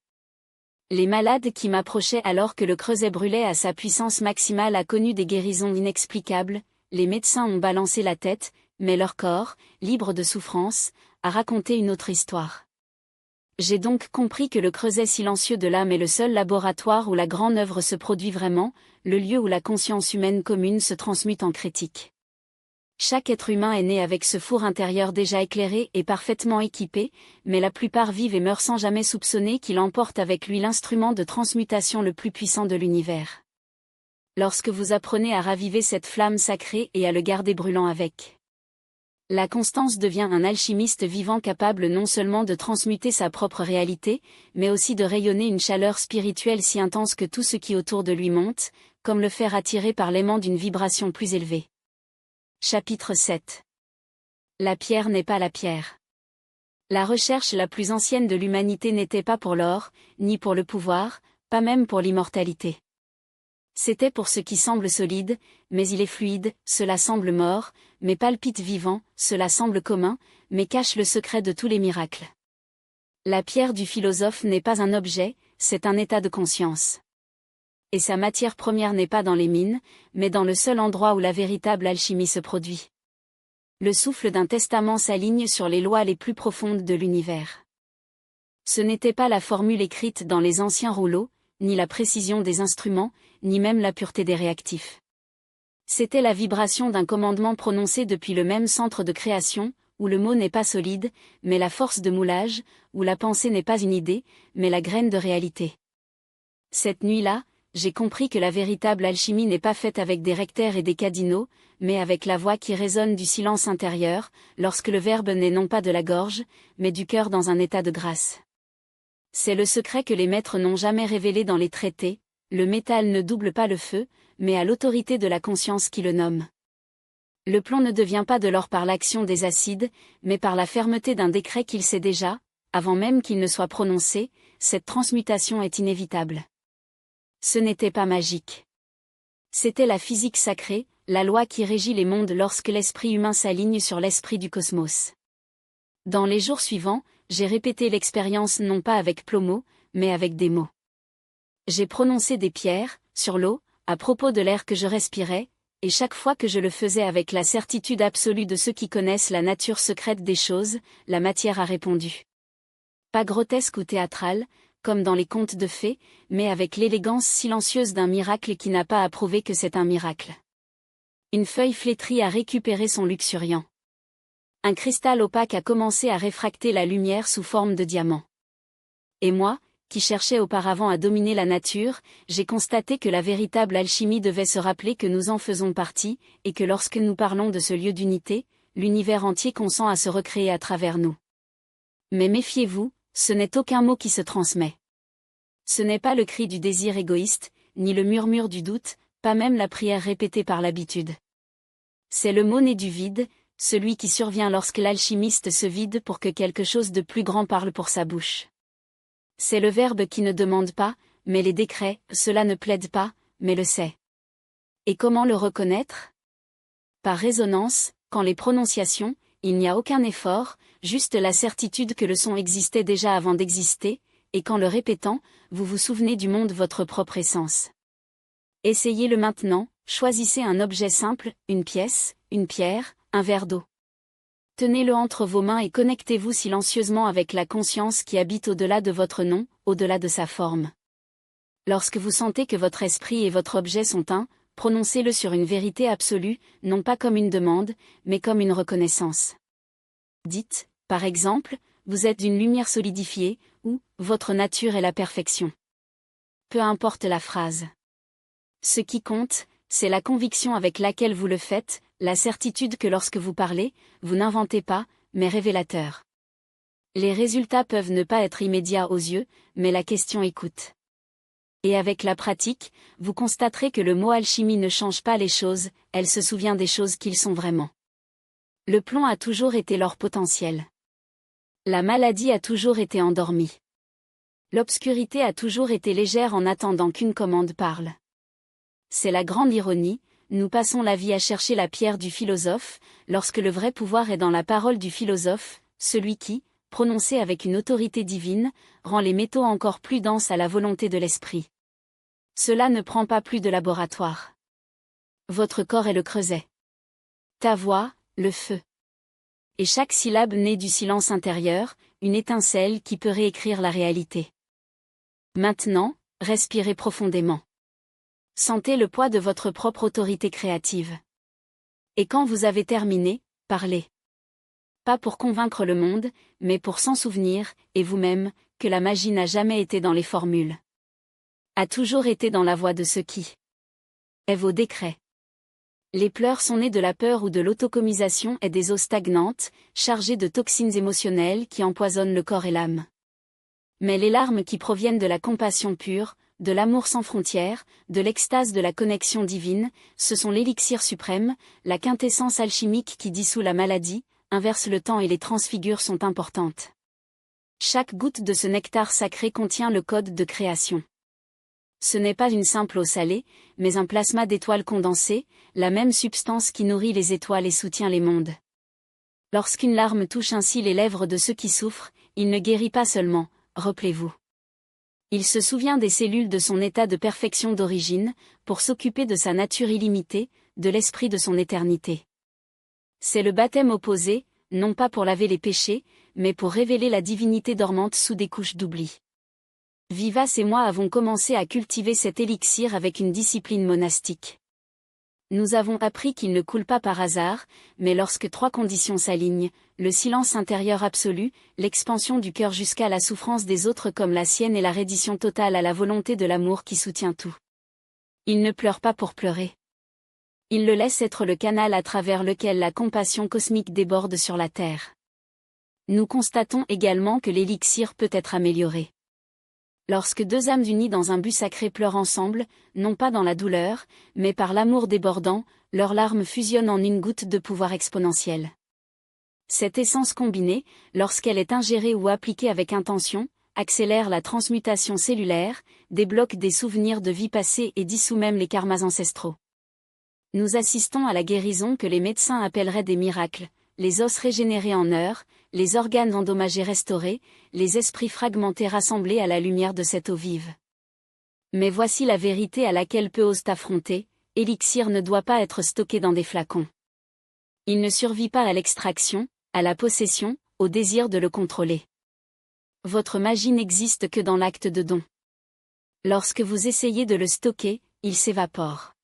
Les malades qui m'approchaient alors que le creuset brûlait à sa puissance maximale a connu des guérisons inexplicables, les médecins ont balancé la tête, mais leur corps, libre de souffrance, a raconté une autre histoire. J'ai donc compris que le creuset silencieux de l'âme est le seul laboratoire où la grande œuvre se produit vraiment, le lieu où la conscience humaine commune se transmute en critique. Chaque être humain est né avec ce four intérieur déjà éclairé et parfaitement équipé, mais la plupart vivent et meurent sans jamais soupçonner qu'il emporte avec lui l'instrument de transmutation le plus puissant de l'univers. Lorsque vous apprenez à raviver cette flamme sacrée et à le garder brûlant avec la constance, devient un alchimiste vivant capable non seulement de transmuter sa propre réalité, mais aussi de rayonner une chaleur spirituelle si intense que tout ce qui autour de lui monte, comme le fer attiré par l'aimant d'une vibration plus élevée. Chapitre 7. La pierre n'est pas la pierre. La recherche la plus ancienne de l'humanité n'était pas pour l'or, ni pour le pouvoir, pas même pour l'immortalité. C'était pour ce qui semble solide, mais il est fluide, cela semble mort, mais palpite vivant, cela semble commun, mais cache le secret de tous les miracles. La pierre du philosophe n'est pas un objet, c'est un état de conscience. Et sa matière première n'est pas dans les mines, mais dans le seul endroit où la véritable alchimie se produit. Le souffle d'un testament s'aligne sur les lois les plus profondes de l'univers. Ce n'était pas la formule écrite dans les anciens rouleaux, ni la précision des instruments, ni même la pureté des réactifs. C'était la vibration d'un commandement prononcé depuis le même centre de création, où le mot n'est pas solide, mais la force de moulage, où la pensée n'est pas une idée, mais la graine de réalité. Cette nuit-là, j'ai compris que la véritable alchimie n'est pas faite avec des rectères et des cadinaux, mais avec la voix qui résonne du silence intérieur, lorsque le verbe n'est non pas de la gorge, mais du cœur dans un état de grâce. C'est le secret que les maîtres n'ont jamais révélé dans les traités, le métal ne double pas le feu, mais à l'autorité de la conscience qui le nomme. Le plomb ne devient pas de l'or par l'action des acides, mais par la fermeté d'un décret qu'il sait déjà, avant même qu'il ne soit prononcé, cette transmutation est inévitable. Ce n'était pas magique. C'était la physique sacrée, la loi qui régit les mondes lorsque l'esprit humain s'aligne sur l'esprit du cosmos. Dans les jours suivants, j'ai répété l'expérience non pas avec Plomo, mais avec des mots. J'ai prononcé des pierres, sur l'eau, à propos de l'air que je respirais, et chaque fois que je le faisais avec la certitude absolue de ceux qui connaissent la nature secrète des choses, la matière a répondu. Pas grotesque ou théâtral, comme dans les contes de fées, mais avec l'élégance silencieuse d'un miracle qui n'a pas à prouver que c'est un miracle. Une feuille flétrie a récupéré son luxuriant. Un cristal opaque a commencé à réfracter la lumière sous forme de diamant. Et moi, qui cherchais auparavant à dominer la nature, j'ai constaté que la véritable alchimie devait se rappeler que nous en faisons partie, et que lorsque nous parlons de ce lieu d'unité, l'univers entier consent à se recréer à travers nous. Mais méfiez-vous, ce n'est aucun mot qui se transmet. Ce n'est pas le cri du désir égoïste, ni le murmure du doute, pas même la prière répétée par l'habitude. C'est le mot né du vide, celui qui survient lorsque l'alchimiste se vide pour que quelque chose de plus grand parle pour sa bouche. C'est le verbe qui ne demande pas, mais les décrets, cela ne plaide pas, mais le sait. Et comment le reconnaître? Par résonance, quand les prononciations, il n'y a aucun effort, juste la certitude que le son existait déjà avant d'exister, et qu'en le répétant, vous vous souvenez du monde votre propre essence. Essayez-le maintenant, choisissez un objet simple, une pièce, une pierre, un verre d'eau. Tenez-le entre vos mains et connectez-vous silencieusement avec la conscience qui habite au-delà de votre nom, au-delà de sa forme. Lorsque vous sentez que votre esprit et votre objet sont un, prononcez-le sur une vérité absolue, non pas comme une demande, mais comme une reconnaissance. Dites, par exemple, vous êtes d'une lumière solidifiée, ou, votre nature est la perfection. Peu importe la phrase. Ce qui compte, c'est la conviction avec laquelle vous le faites, la certitude que lorsque vous parlez, vous n'inventez pas, mais révélateur. Les résultats peuvent ne pas être immédiats aux yeux, mais la question écoute. Et avec la pratique, vous constaterez que le mot alchimie ne change pas les choses, elle se souvient des choses qu'ils sont vraiment. Le plomb a toujours été leur potentiel. La maladie a toujours été endormie. L'obscurité a toujours été légère en attendant qu'une commande parle. C'est la grande ironie, nous passons la vie à chercher la pierre du philosophe, lorsque le vrai pouvoir est dans la parole du philosophe, celui qui, prononcé avec une autorité divine, rend les métaux encore plus denses à la volonté de l'esprit. Cela ne prend pas plus de laboratoire. Votre corps est le creuset. Ta voix, le feu. Et chaque syllabe naît du silence intérieur, une étincelle qui peut réécrire la réalité. Maintenant, respirez profondément. Sentez le poids de votre propre autorité créative. Et quand vous avez terminé, parlez. Pas pour convaincre le monde, mais pour s'en souvenir, et vous-même, que la magie n'a jamais été dans les formules. A toujours été dans la voix de ceux qui est vos décrets. Les pleurs sont nés de la peur ou de l'autocomisation et des eaux stagnantes, chargées de toxines émotionnelles qui empoisonnent le corps et l'âme. Mais les larmes qui proviennent de la compassion pure, de l'amour sans frontières, de l'extase de la connexion divine, ce sont l'élixir suprême, la quintessence alchimique qui dissout la maladie, inverse le temps et les transfigure sont importantes. Chaque goutte de ce nectar sacré contient le code de création. Ce n'est pas une simple eau salée, mais un plasma d'étoiles condensées, la même substance qui nourrit les étoiles et soutient les mondes. Lorsqu'une larme touche ainsi les lèvres de ceux qui souffrent, il ne guérit pas seulement, rappelez-vous. Il se souvient des cellules de son état de perfection d'origine, pour s'occuper de sa nature illimitée, de l'esprit de son éternité. C'est le baptême opposé, non pas pour laver les péchés, mais pour révéler la divinité dormante sous des couches d'oubli. Vivas et moi avons commencé à cultiver cet élixir avec une discipline monastique. Nous avons appris qu'il ne coule pas par hasard, mais lorsque trois conditions s'alignent, le silence intérieur absolu, l'expansion du cœur jusqu'à la souffrance des autres comme la sienne et la reddition totale à la volonté de l'amour qui soutient tout. Il ne pleure pas pour pleurer. Il le laisse être le canal à travers lequel la compassion cosmique déborde sur la terre. Nous constatons également que l'élixir peut être amélioré. Lorsque deux âmes unies dans un but sacré pleurent ensemble, non pas dans la douleur, mais par l'amour débordant, leurs larmes fusionnent en une goutte de pouvoir exponentiel. Cette essence combinée, lorsqu'elle est ingérée ou appliquée avec intention, accélère la transmutation cellulaire, débloque des souvenirs de vie passée et dissout même les karmas ancestraux. Nous assistons à la guérison que les médecins appelleraient des miracles, les os régénérés en heures, les organes endommagés restaurés, les esprits fragmentés rassemblés à la lumière de cette eau vive. Mais voici la vérité à laquelle peu osent affronter, élixir ne doit pas être stocké dans des flacons. Il ne survit pas à l'extraction, à la possession, au désir de le contrôler. Votre magie n'existe que dans l'acte de don. Lorsque vous essayez de le stocker, il s'évapore.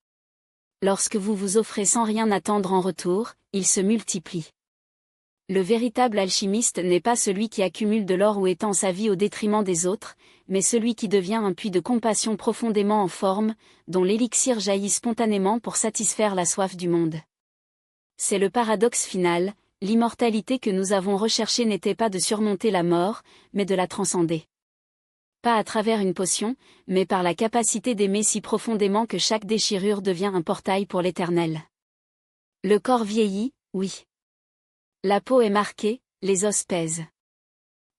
Lorsque vous vous offrez sans rien attendre en retour, il se multiplie. Le véritable alchimiste n'est pas celui qui accumule de l'or ou étend sa vie au détriment des autres, mais celui qui devient un puits de compassion profondément en forme, dont l'élixir jaillit spontanément pour satisfaire la soif du monde. C'est le paradoxe final, l'immortalité que nous avons recherchée n'était pas de surmonter la mort, mais de la transcender. Pas à travers une potion, mais par la capacité d'aimer si profondément que chaque déchirure devient un portail pour l'éternel. Le corps vieillit, oui. La peau est marquée, les os pèsent.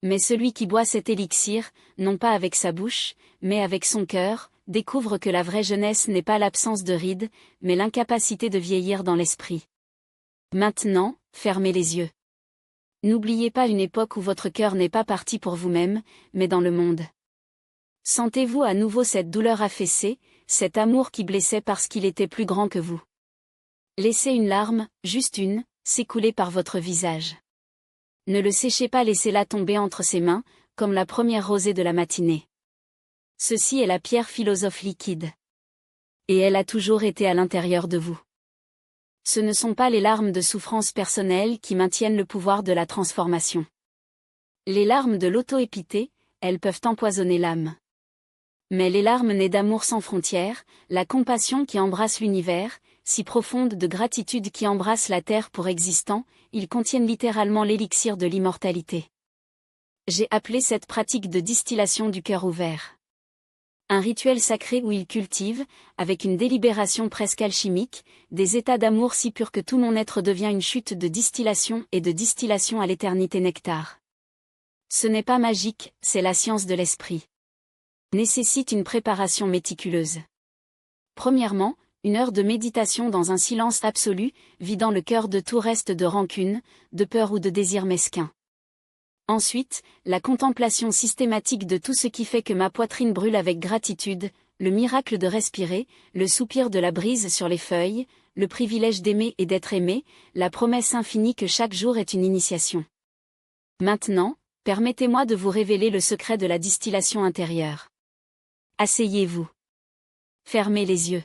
Mais celui qui boit cet élixir, non pas avec sa bouche, mais avec son cœur, découvre que la vraie jeunesse n'est pas l'absence de rides, mais l'incapacité de vieillir dans l'esprit. Maintenant, fermez les yeux. N'oubliez pas une époque où votre cœur n'est pas parti pour vous-même, mais dans le monde. Sentez-vous à nouveau cette douleur affaissée, cet amour qui blessait parce qu'il était plus grand que vous. Laissez une larme, juste une, s'écouler par votre visage. Ne le séchez pas, laissez-la tomber entre ses mains, comme la première rosée de la matinée. Ceci est la pierre philosophe liquide. Et elle a toujours été à l'intérieur de vous. Ce ne sont pas les larmes de souffrance personnelle qui maintiennent le pouvoir de la transformation. Les larmes de l'auto-épité, elles peuvent empoisonner l'âme. Mais les larmes nées d'amour sans frontières, la compassion qui embrasse l'univers, si profonde de gratitude qui embrasse la terre pour existant, ils contiennent littéralement l'élixir de l'immortalité. J'ai appelé cette pratique de distillation du cœur ouvert. Un rituel sacré où il cultive, avec une délibération presque alchimique, des états d'amour si purs que tout mon être devient une chute de distillation et de distillation à l'éternité nectar. Ce n'est pas magique, c'est la science de l'esprit. Nécessite une préparation méticuleuse. Premièrement, une heure de méditation dans un silence absolu, vidant le cœur de tout reste de rancune, de peur ou de désir mesquin. Ensuite, la contemplation systématique de tout ce qui fait que ma poitrine brûle avec gratitude, le miracle de respirer, le soupir de la brise sur les feuilles, le privilège d'aimer et d'être aimé, la promesse infinie que chaque jour est une initiation. Maintenant, permettez-moi de vous révéler le secret de la distillation intérieure. Asseyez-vous. Fermez les yeux.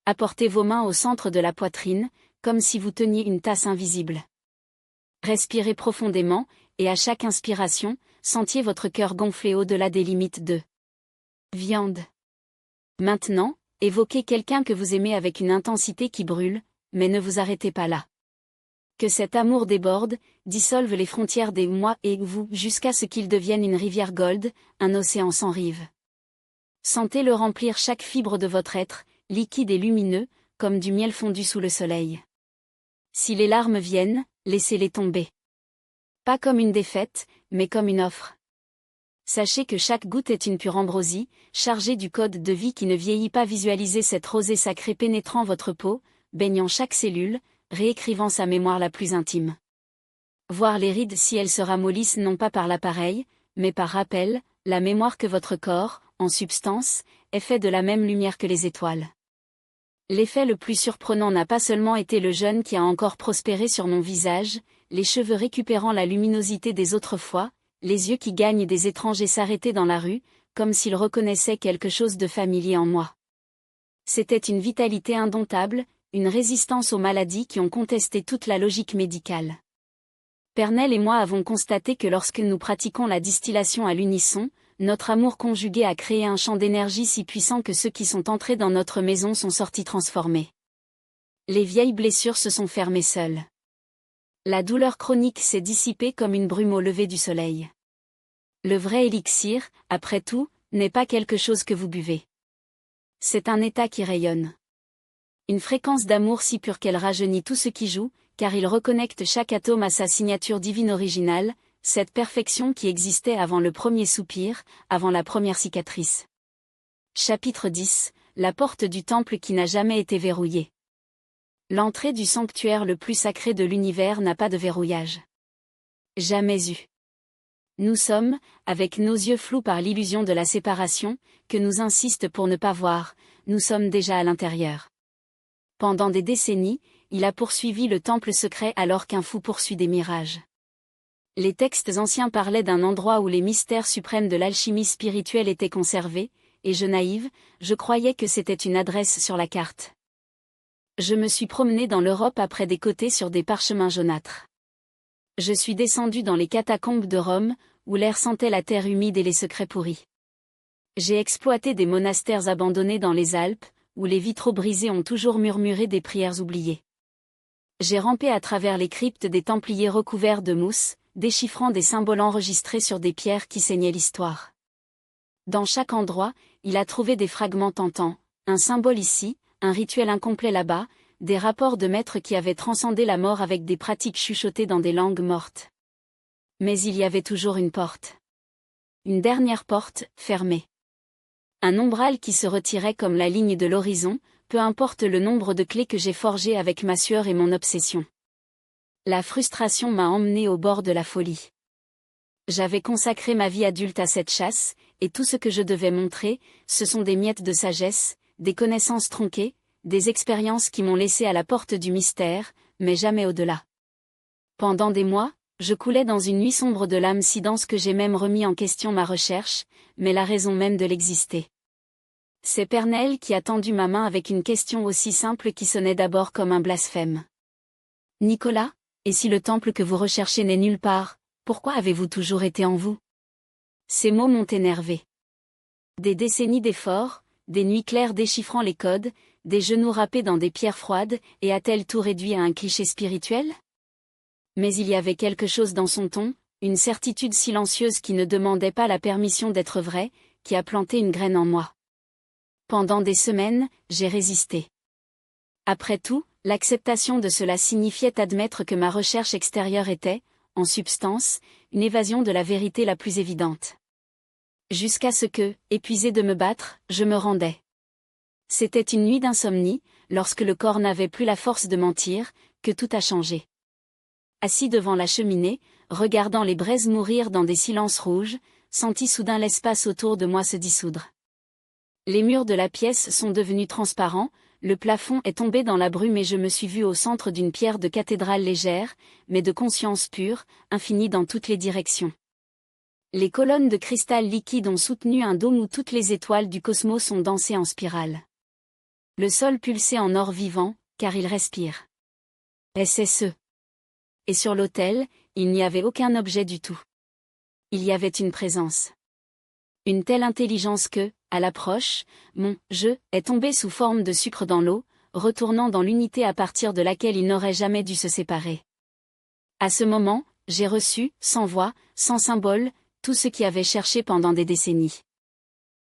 Apportez vos mains au centre de la poitrine, comme si vous teniez une tasse invisible. Respirez profondément, et à chaque inspiration, sentiez votre cœur gonfler au-delà des limites de viande. Maintenant, évoquez quelqu'un que vous aimez avec une intensité qui brûle, mais ne vous arrêtez pas là. Que cet amour déborde, dissolve les frontières des moi et vous jusqu'à ce qu'il devienne une rivière gold, un océan sans rive. Sentez-le remplir chaque fibre de votre être, liquide et lumineux, comme du miel fondu sous le soleil. Si les larmes viennent, laissez-les tomber. Pas comme une défaite, mais comme une offre. Sachez que chaque goutte est une pure ambrosie, chargée du code de vie qui ne vieillit pas. Visualisez cette rosée sacrée pénétrant votre peau, baignant chaque cellule, réécrivant sa mémoire la plus intime. Voir les rides si elles se ramollissent non pas par l'appareil, mais par rappel, la mémoire que votre corps, en substance, est fait de la même lumière que les étoiles. L'effet le plus surprenant n'a pas seulement été le jeûne qui a encore prospéré sur mon visage, les cheveux récupérant la luminosité des autres fois, les yeux qui gagnent des étrangers s'arrêter dans la rue, comme s'ils reconnaissaient quelque chose de familier en moi. C'était une vitalité indomptable, une résistance aux maladies qui ont contesté toute la logique médicale. Pernelle et moi avons constaté que lorsque nous pratiquons la distillation à l'unisson, notre amour conjugué a créé un champ d'énergie si puissant que ceux qui sont entrés dans notre maison sont sortis transformés. Les vieilles blessures se sont fermées seules. La douleur chronique s'est dissipée comme une brume au lever du soleil. Le vrai élixir, après tout, n'est pas quelque chose que vous buvez. C'est un état qui rayonne. Une fréquence d'amour si pure qu'elle rajeunit tout ce qui joue, car il reconnecte chaque atome à sa signature divine originale, cette perfection qui existait avant le premier soupir, avant la première cicatrice. Chapitre 10, la porte du temple qui n'a jamais été verrouillée. L'entrée du sanctuaire le plus sacré de l'univers n'a pas de verrouillage. Jamais eu. Nous sommes, avec nos yeux flous par l'illusion de la séparation, que nous insiste pour ne pas voir, nous sommes déjà à l'intérieur. Pendant des décennies, il a poursuivi le temple secret alors qu'un fou poursuit des mirages. Les textes anciens parlaient d'un endroit où les mystères suprêmes de l'alchimie spirituelle étaient conservés, et je naïve, je croyais que c'était une adresse sur la carte. Je me suis promené dans l'Europe après des côtés sur des parchemins jaunâtres. Je suis descendu dans les catacombes de Rome, où l'air sentait la terre humide et les secrets pourris. J'ai exploité des monastères abandonnés dans les Alpes, où les vitraux brisés ont toujours murmuré des prières oubliées. J'ai rampé à travers les cryptes des Templiers recouverts de mousse, déchiffrant des symboles enregistrés sur des pierres qui saignaient l'histoire. Dans chaque endroit, il a trouvé des fragments tentants, un symbole ici, un rituel incomplet là-bas, des rapports de maîtres qui avaient transcendé la mort avec des pratiques chuchotées dans des langues mortes. Mais il y avait toujours une porte. Une dernière porte, fermée. Un ombral qui se retirait comme la ligne de l'horizon, peu importe le nombre de clés que j'ai forgées avec ma sueur et mon obsession. La frustration m'a emmené au bord de la folie. J'avais consacré ma vie adulte à cette chasse, et tout ce que je devais montrer, ce sont des miettes de sagesse, des connaissances tronquées, des expériences qui m'ont laissé à la porte du mystère, mais jamais au-delà. Pendant des mois, je coulais dans une nuit sombre de l'âme si dense que j'ai même remis en question ma recherche, mais la raison même de l'exister. C'est Pernelle qui a tendu ma main avec une question aussi simple qui sonnait d'abord comme un blasphème. « Nicolas, et si le temple que vous recherchez n'est nulle part, pourquoi avez-vous toujours été en vous ?» Ces mots m'ont énervé. Des décennies d'efforts, des nuits claires déchiffrant les codes, des genoux râpés dans des pierres froides, et a-t-elle tout réduit à un cliché spirituel ? Mais il y avait quelque chose dans son ton, une certitude silencieuse qui ne demandait pas la permission d'être vraie, qui a planté une graine en moi. Pendant des semaines, j'ai résisté. Après tout, l'acceptation de cela signifiait admettre que ma recherche extérieure était, en substance, une évasion de la vérité la plus évidente. Jusqu'à ce que, épuisé de me battre, je me rendais. C'était une nuit d'insomnie, lorsque le corps n'avait plus la force de mentir, que tout a changé. Assis devant la cheminée, regardant les braises mourir dans des silences rouges, sentis soudain l'espace autour de moi se dissoudre. Les murs de la pièce sont devenus transparents, le plafond est tombé dans la brume et je me suis vu au centre d'une pierre de cathédrale légère, mais de conscience pure, infinie dans toutes les directions. Les colonnes de cristal liquide ont soutenu un dôme où toutes les étoiles du cosmos ont dansé en spirale. Le sol pulsait en or vivant, car il respire. SSE. Et sur l'autel, il n'y avait aucun objet du tout. Il y avait une présence. Une telle intelligence que, à l'approche, mon « je » est tombé sous forme de sucre dans l'eau, retournant dans l'unité à partir de laquelle il n'aurait jamais dû se séparer. À ce moment, j'ai reçu, sans voix, sans symbole, tout ce qui avait cherché pendant des décennies.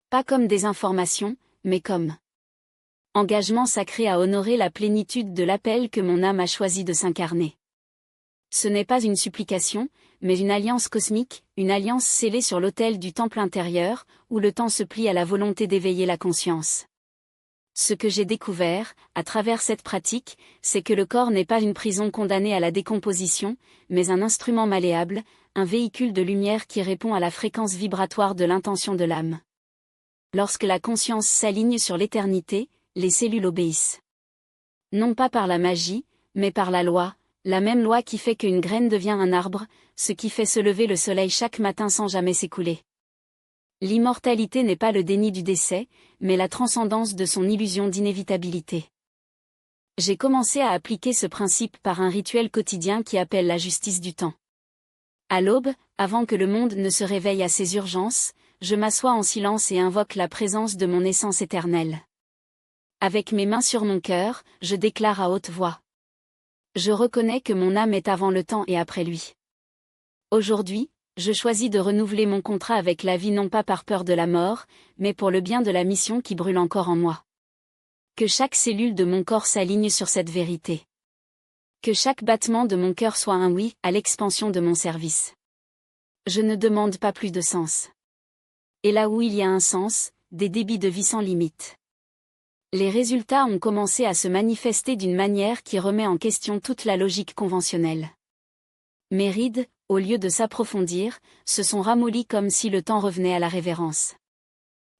Pas comme des informations, mais comme engagement sacré à honorer la plénitude de l'appel que mon âme a choisi de s'incarner. Ce n'est pas une supplication, mais une alliance cosmique, une alliance scellée sur l'autel du temple intérieur, où le temps se plie à la volonté d'éveiller la conscience. Ce que j'ai découvert, à travers cette pratique, c'est que le corps n'est pas une prison condamnée à la décomposition, mais un instrument malléable, un véhicule de lumière qui répond à la fréquence vibratoire de l'intention de l'âme. Lorsque la conscience s'aligne sur l'éternité, les cellules obéissent. Non pas par la magie, mais par la loi, la même loi qui fait qu'une graine devient un arbre, ce qui fait se lever le soleil chaque matin sans jamais s'écouler. L'immortalité n'est pas le déni du décès, mais la transcendance de son illusion d'inévitabilité. J'ai commencé à appliquer ce principe par un rituel quotidien qui appelle la justice du temps. À l'aube, avant que le monde ne se réveille à ses urgences, je m'assois en silence et invoque la présence de mon essence éternelle. Avec mes mains sur mon cœur, je déclare à haute voix. Je reconnais que mon âme est avant le temps et après lui. Aujourd'hui, je choisis de renouveler mon contrat avec la vie non pas par peur de la mort, mais pour le bien de la mission qui brûle encore en moi. Que chaque cellule de mon corps s'aligne sur cette vérité. Que chaque battement de mon cœur soit un oui à l'expansion de mon service. Je ne demande pas plus de sens. Et là où il y a un sens, des débits de vie sans limite. Les résultats ont commencé à se manifester d'une manière qui remet en question toute la logique conventionnelle. Mes rides, au lieu de s'approfondir, se sont ramollies comme si le temps revenait à la révérence.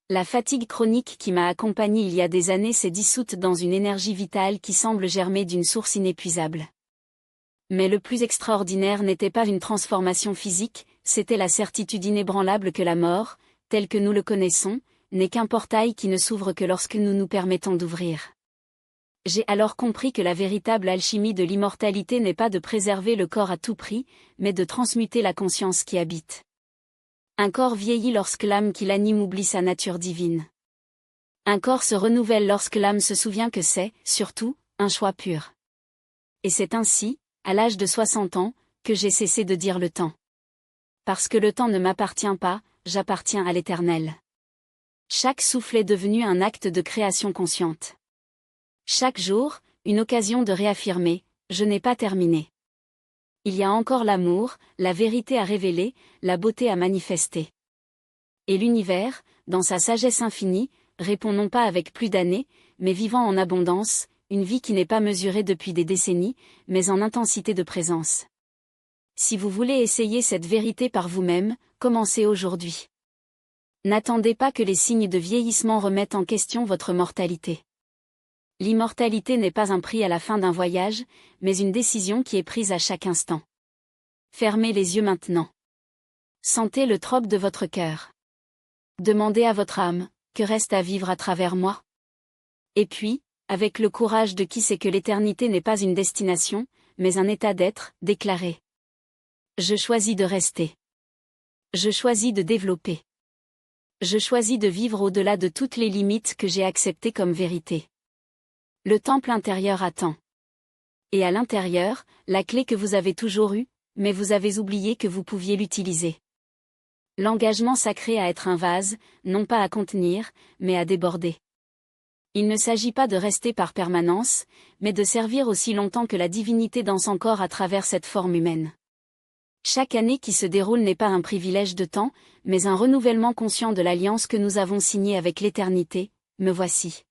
La fatigue chronique qui m'a accompagnée il y a des années s'est dissoute dans une énergie vitale qui semble germer d'une source inépuisable. Mais le plus extraordinaire n'était pas une transformation physique, c'était la certitude inébranlable que la mort, telle que nous le connaissons, n'est qu'un portail qui ne s'ouvre que lorsque nous nous permettons d'ouvrir. J'ai alors compris que la véritable alchimie de l'immortalité n'est pas de préserver le corps à tout prix, mais de transmuter la conscience qui habite. Un corps vieillit lorsque l'âme qui l'anime oublie sa nature divine. Un corps se renouvelle lorsque l'âme se souvient que c'est, surtout, un choix pur. Et c'est ainsi, à l'âge de 60 ans, que j'ai cessé de dire le temps. Parce que le temps ne m'appartient pas, j'appartiens à l'Éternel. Chaque souffle est devenu un acte de création consciente. Chaque jour, une occasion de réaffirmer, je n'ai pas terminé. Il y a encore l'amour, la vérité à révéler, la beauté à manifester. Et l'univers, dans sa sagesse infinie, répond non pas avec plus d'années, mais vivant en abondance, une vie qui n'est pas mesurée depuis des décennies, mais en intensité de présence. Si vous voulez essayer cette vérité par vous-même, commencez aujourd'hui. N'attendez pas que les signes de vieillissement remettent en question votre mortalité. L'immortalité n'est pas un prix à la fin d'un voyage, mais une décision qui est prise à chaque instant. Fermez les yeux maintenant. Sentez le troc de votre cœur. Demandez à votre âme, que reste à vivre à travers moi? Et puis, avec le courage de qui sait que l'éternité n'est pas une destination, mais un état d'être, déclarez. Je choisis de rester. Je choisis de développer. Je choisis de vivre au-delà de toutes les limites que j'ai acceptées comme vérité. Le temple intérieur attend. Et à l'intérieur, la clé que vous avez toujours eue, mais vous avez oublié que vous pouviez l'utiliser. L'engagement sacré à être un vase, non pas à contenir, mais à déborder. Il ne s'agit pas de rester par permanence, mais de servir aussi longtemps que la divinité danse encore à travers cette forme humaine. Chaque année qui se déroule n'est pas un privilège de temps, mais un renouvellement conscient de l'alliance que nous avons signée avec l'éternité, me voici.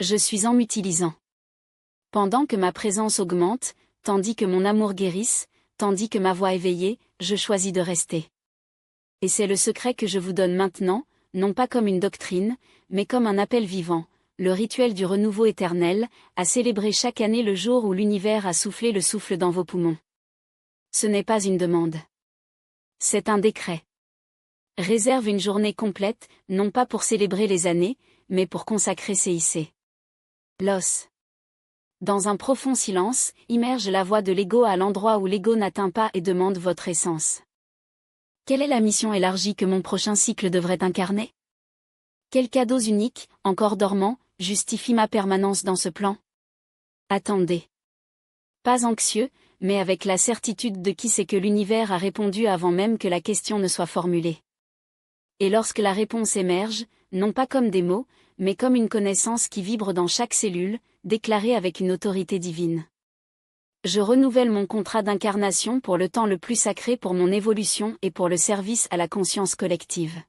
Je suis en m'utilisant. Pendant que ma présence augmente, tandis que mon amour guérisse, tandis que ma voix éveillée, je choisis de rester. Et c'est le secret que je vous donne maintenant, non pas comme une doctrine, mais comme un appel vivant, le rituel du renouveau éternel, à célébrer chaque année le jour où l'univers a soufflé le souffle dans vos poumons. Ce n'est pas une demande. C'est un décret. Réserve une journée complète, non pas pour célébrer les années, mais pour consacrer CIC. L'os. Dans un profond silence, immerge la voix de l'ego à l'endroit où l'ego n'atteint pas et demande votre essence. Quelle est la mission élargie que mon prochain cycle devrait incarner? Quels cadeaux uniques, encore dormants, justifient ma permanence dans ce plan? Attendez. Pas anxieux, mais avec la certitude de qui sait que l'univers a répondu avant même que la question ne soit formulée. Et lorsque la réponse émerge, non pas comme des mots, mais comme une connaissance qui vibre dans chaque cellule, déclarée avec une autorité divine. Je renouvelle mon contrat d'incarnation pour le temps le plus sacré pour mon évolution et pour le service à la conscience collective.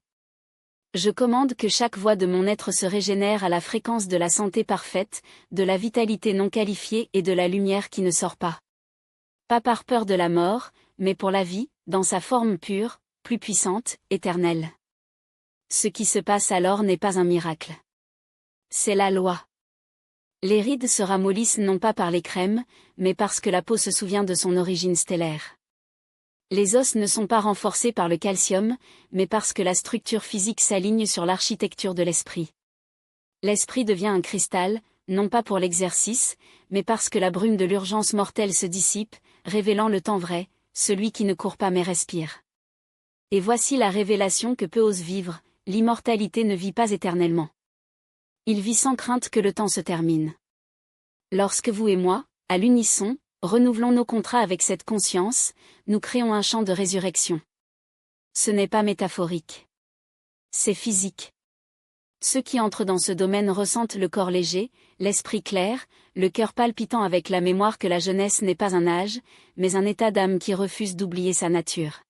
Je commande que chaque voix de mon être se régénère à la fréquence de la santé parfaite, de la vitalité non qualifiée et de la lumière qui ne sort pas. Pas par peur de la mort, mais pour la vie, dans sa forme pure, plus puissante, éternelle. Ce qui se passe alors n'est pas un miracle. C'est la loi. Les rides se ramollissent non pas par les crèmes, mais parce que la peau se souvient de son origine stellaire. Les os ne sont pas renforcés par le calcium, mais parce que la structure physique s'aligne sur l'architecture de l'esprit. L'esprit devient un cristal, non pas pour l'exercice, mais parce que la brume de l'urgence mortelle se dissipe, révélant le temps vrai, celui qui ne court pas mais respire. Et voici la révélation que peu ose vivre, l'immortalité ne vit pas éternellement. Il vit sans crainte que le temps se termine. Lorsque vous et moi, à l'unisson, renouvelons nos contrats avec cette conscience, nous créons un champ de résurrection. Ce n'est pas métaphorique. C'est physique. Ceux qui entrent dans ce domaine ressentent le corps léger, l'esprit clair, le cœur palpitant avec la mémoire que la jeunesse n'est pas un âge, mais un état d'âme qui refuse d'oublier sa nature.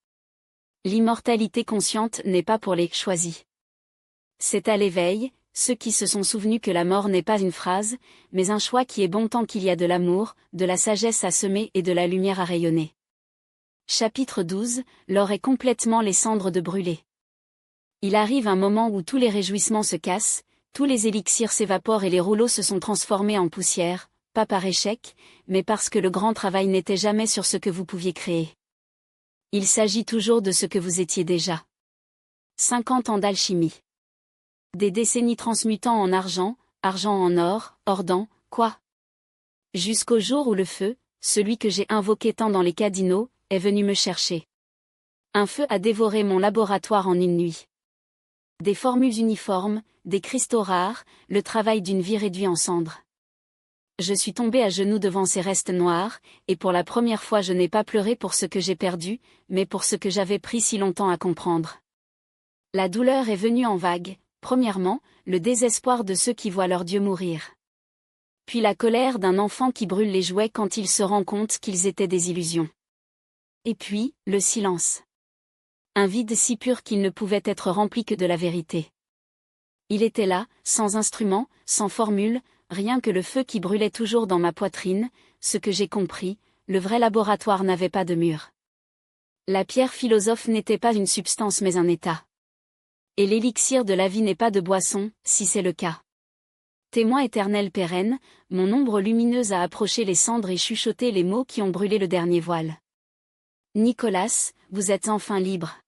L'immortalité consciente n'est pas pour les choisis. C'est à l'éveil, ceux qui se sont souvenus que la mort n'est pas une phrase, mais un choix qui est bon tant qu'il y a de l'amour, de la sagesse à semer et de la lumière à rayonner. Chapitre 12, l'or est complètement les cendres de brûler. Il arrive un moment où tous les réjouissements se cassent, tous les élixirs s'évaporent et les rouleaux se sont transformés en poussière, pas par échec, mais parce que le grand travail n'était jamais sur ce que vous pouviez créer. Il s'agit toujours de ce que vous étiez déjà. 50 ans d'alchimie. Des décennies transmutant en argent, argent en or, or d'an, Quoi? Jusqu'au jour où le feu, celui que j'ai invoqué tant dans les Cadinaux, est venu me chercher. Un feu a dévoré mon laboratoire en une nuit. Des formules uniformes, des cristaux rares, le travail d'une vie réduit en cendres. Je suis tombé à genoux devant ces restes noirs, et pour la première fois je n'ai pas pleuré pour ce que j'ai perdu, mais pour ce que j'avais pris si longtemps à comprendre. La douleur est venue en vagues, premièrement, le désespoir de ceux qui voient leur Dieu mourir. Puis la colère d'un enfant qui brûle les jouets quand il se rend compte qu'ils étaient des illusions. Et puis, le silence. Un vide si pur qu'il ne pouvait être rempli que de la vérité. Il était là, sans instrument, sans formule, rien que le feu qui brûlait toujours dans ma poitrine. Ce que j'ai compris, le vrai laboratoire n'avait pas de mur. La pierre philosophe n'était pas une substance mais un état. Et l'élixir de la vie n'est pas de boisson, si c'est le cas. Témoin éternel pérenne, mon ombre lumineuse a approché les cendres et chuchoté les mots qui ont brûlé le dernier voile. Nicolas, vous êtes enfin libre.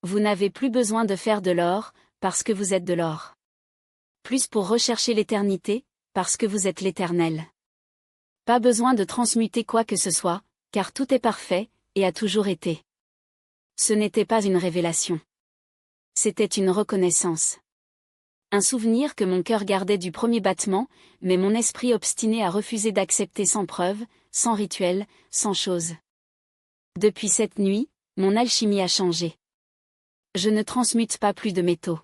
Vous n'avez plus besoin de faire de l'or, parce que vous êtes de l'or. Plus pour rechercher l'éternité, parce que vous êtes l'éternel. Pas besoin de transmuter quoi que ce soit, car tout est parfait, et a toujours été. Ce n'était pas une révélation. C'était une reconnaissance. Un souvenir que mon cœur gardait du premier battement, mais mon esprit obstiné a refusé d'accepter sans preuve, sans rituel, sans chose. Depuis cette nuit, mon alchimie a changé. Je ne transmute pas plus de métaux.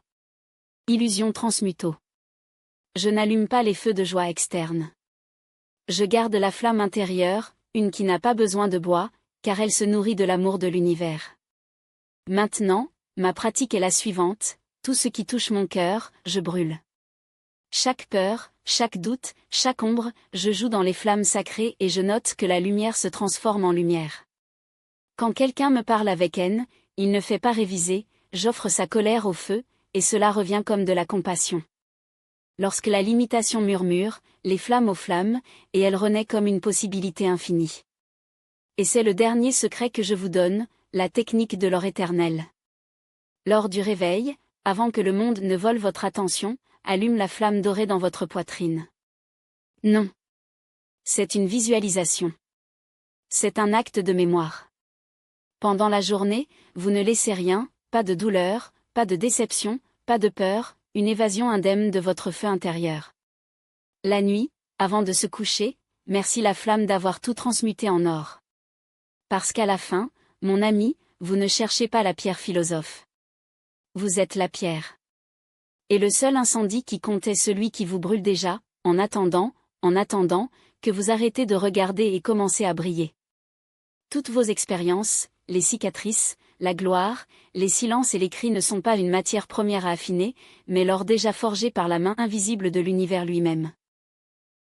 Illusion transmuto. Je n'allume pas les feux de joie externes. Je garde la flamme intérieure, une qui n'a pas besoin de bois, car elle se nourrit de l'amour de l'univers. Maintenant, ma pratique est la suivante, tout ce qui touche mon cœur, je brûle. Chaque peur, chaque doute, chaque ombre, je joue dans les flammes sacrées et je note que la lumière se transforme en lumière. Quand quelqu'un me parle avec haine, il ne fait pas réviser, j'offre sa colère au feu, et cela revient comme de la compassion. Lorsque la limitation murmure, les flammes aux flammes, et elle renaît comme une possibilité infinie. Et c'est le dernier secret que je vous donne, la technique de l'or éternel. Lors du réveil, avant que le monde ne vole votre attention, allume la flamme dorée dans votre poitrine. Non. C'est une visualisation. C'est un acte de mémoire. Pendant la journée, vous ne laissez rien, pas de douleur, pas de déception, pas de peur, une évasion indemne de votre feu intérieur. La nuit, avant de se coucher, merci la flamme d'avoir tout transmuté en or. Parce qu'à la fin, mon ami, vous ne cherchez pas la pierre philosophe. Vous êtes la pierre. Et le seul incendie qui compte est celui qui vous brûle déjà, en attendant, que vous arrêtez de regarder et commencez à briller. Toutes vos expériences, les cicatrices, la gloire, les silences et les cris ne sont pas une matière première à affiner, mais l'or déjà forgé par la main invisible de l'univers lui-même.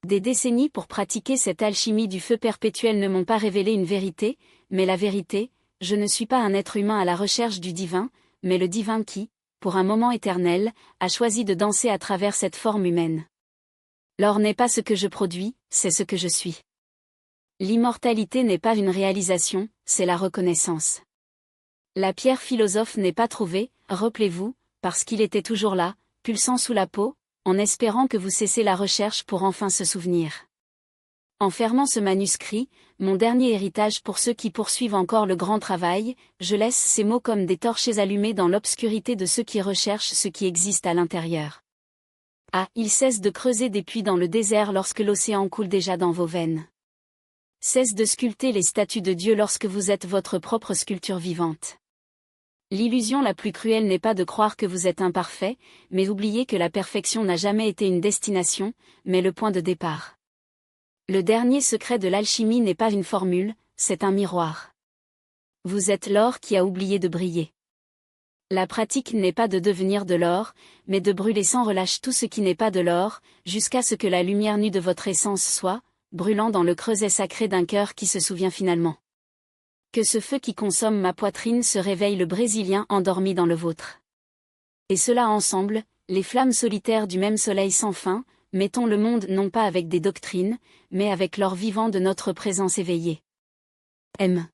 Des décennies pour pratiquer cette alchimie du feu perpétuel ne m'ont pas révélé une vérité, mais la vérité, je ne suis pas un être humain à la recherche du divin, mais le divin qui, pour un moment éternel, a choisi de danser à travers cette forme humaine. L'or n'est pas ce que je produis, c'est ce que je suis. L'immortalité n'est pas une réalisation, c'est la reconnaissance. La pierre philosophe n'est pas trouvée, rappelez-vous, parce qu'il était toujours là, pulsant sous la peau, en espérant que vous cessez la recherche pour enfin se souvenir. En fermant ce manuscrit, mon dernier héritage pour ceux qui poursuivent encore le grand travail, je laisse ces mots comme des torches allumées dans l'obscurité de ceux qui recherchent ce qui existe à l'intérieur. Ah, il cesse de creuser des puits dans le désert lorsque l'océan coule déjà dans vos veines. Cesse de sculpter les statues de Dieu lorsque vous êtes votre propre sculpture vivante. L'illusion la plus cruelle n'est pas de croire que vous êtes imparfait, mais oubliez que la perfection n'a jamais été une destination, mais le point de départ. Le dernier secret de l'alchimie n'est pas une formule, c'est un miroir. Vous êtes l'or qui a oublié de briller. La pratique n'est pas de devenir de l'or, mais de brûler sans relâche tout ce qui n'est pas de l'or, jusqu'à ce que la lumière nue de votre essence soit, brûlant dans le creuset sacré d'un cœur qui se souvient finalement. Que ce feu qui consomme ma poitrine se réveille le Brésilien endormi dans le vôtre. Et cela ensemble, les flammes solitaires du même soleil sans fin, mettons le monde non pas avec des doctrines, mais avec l'or vivant de notre présence éveillée. M.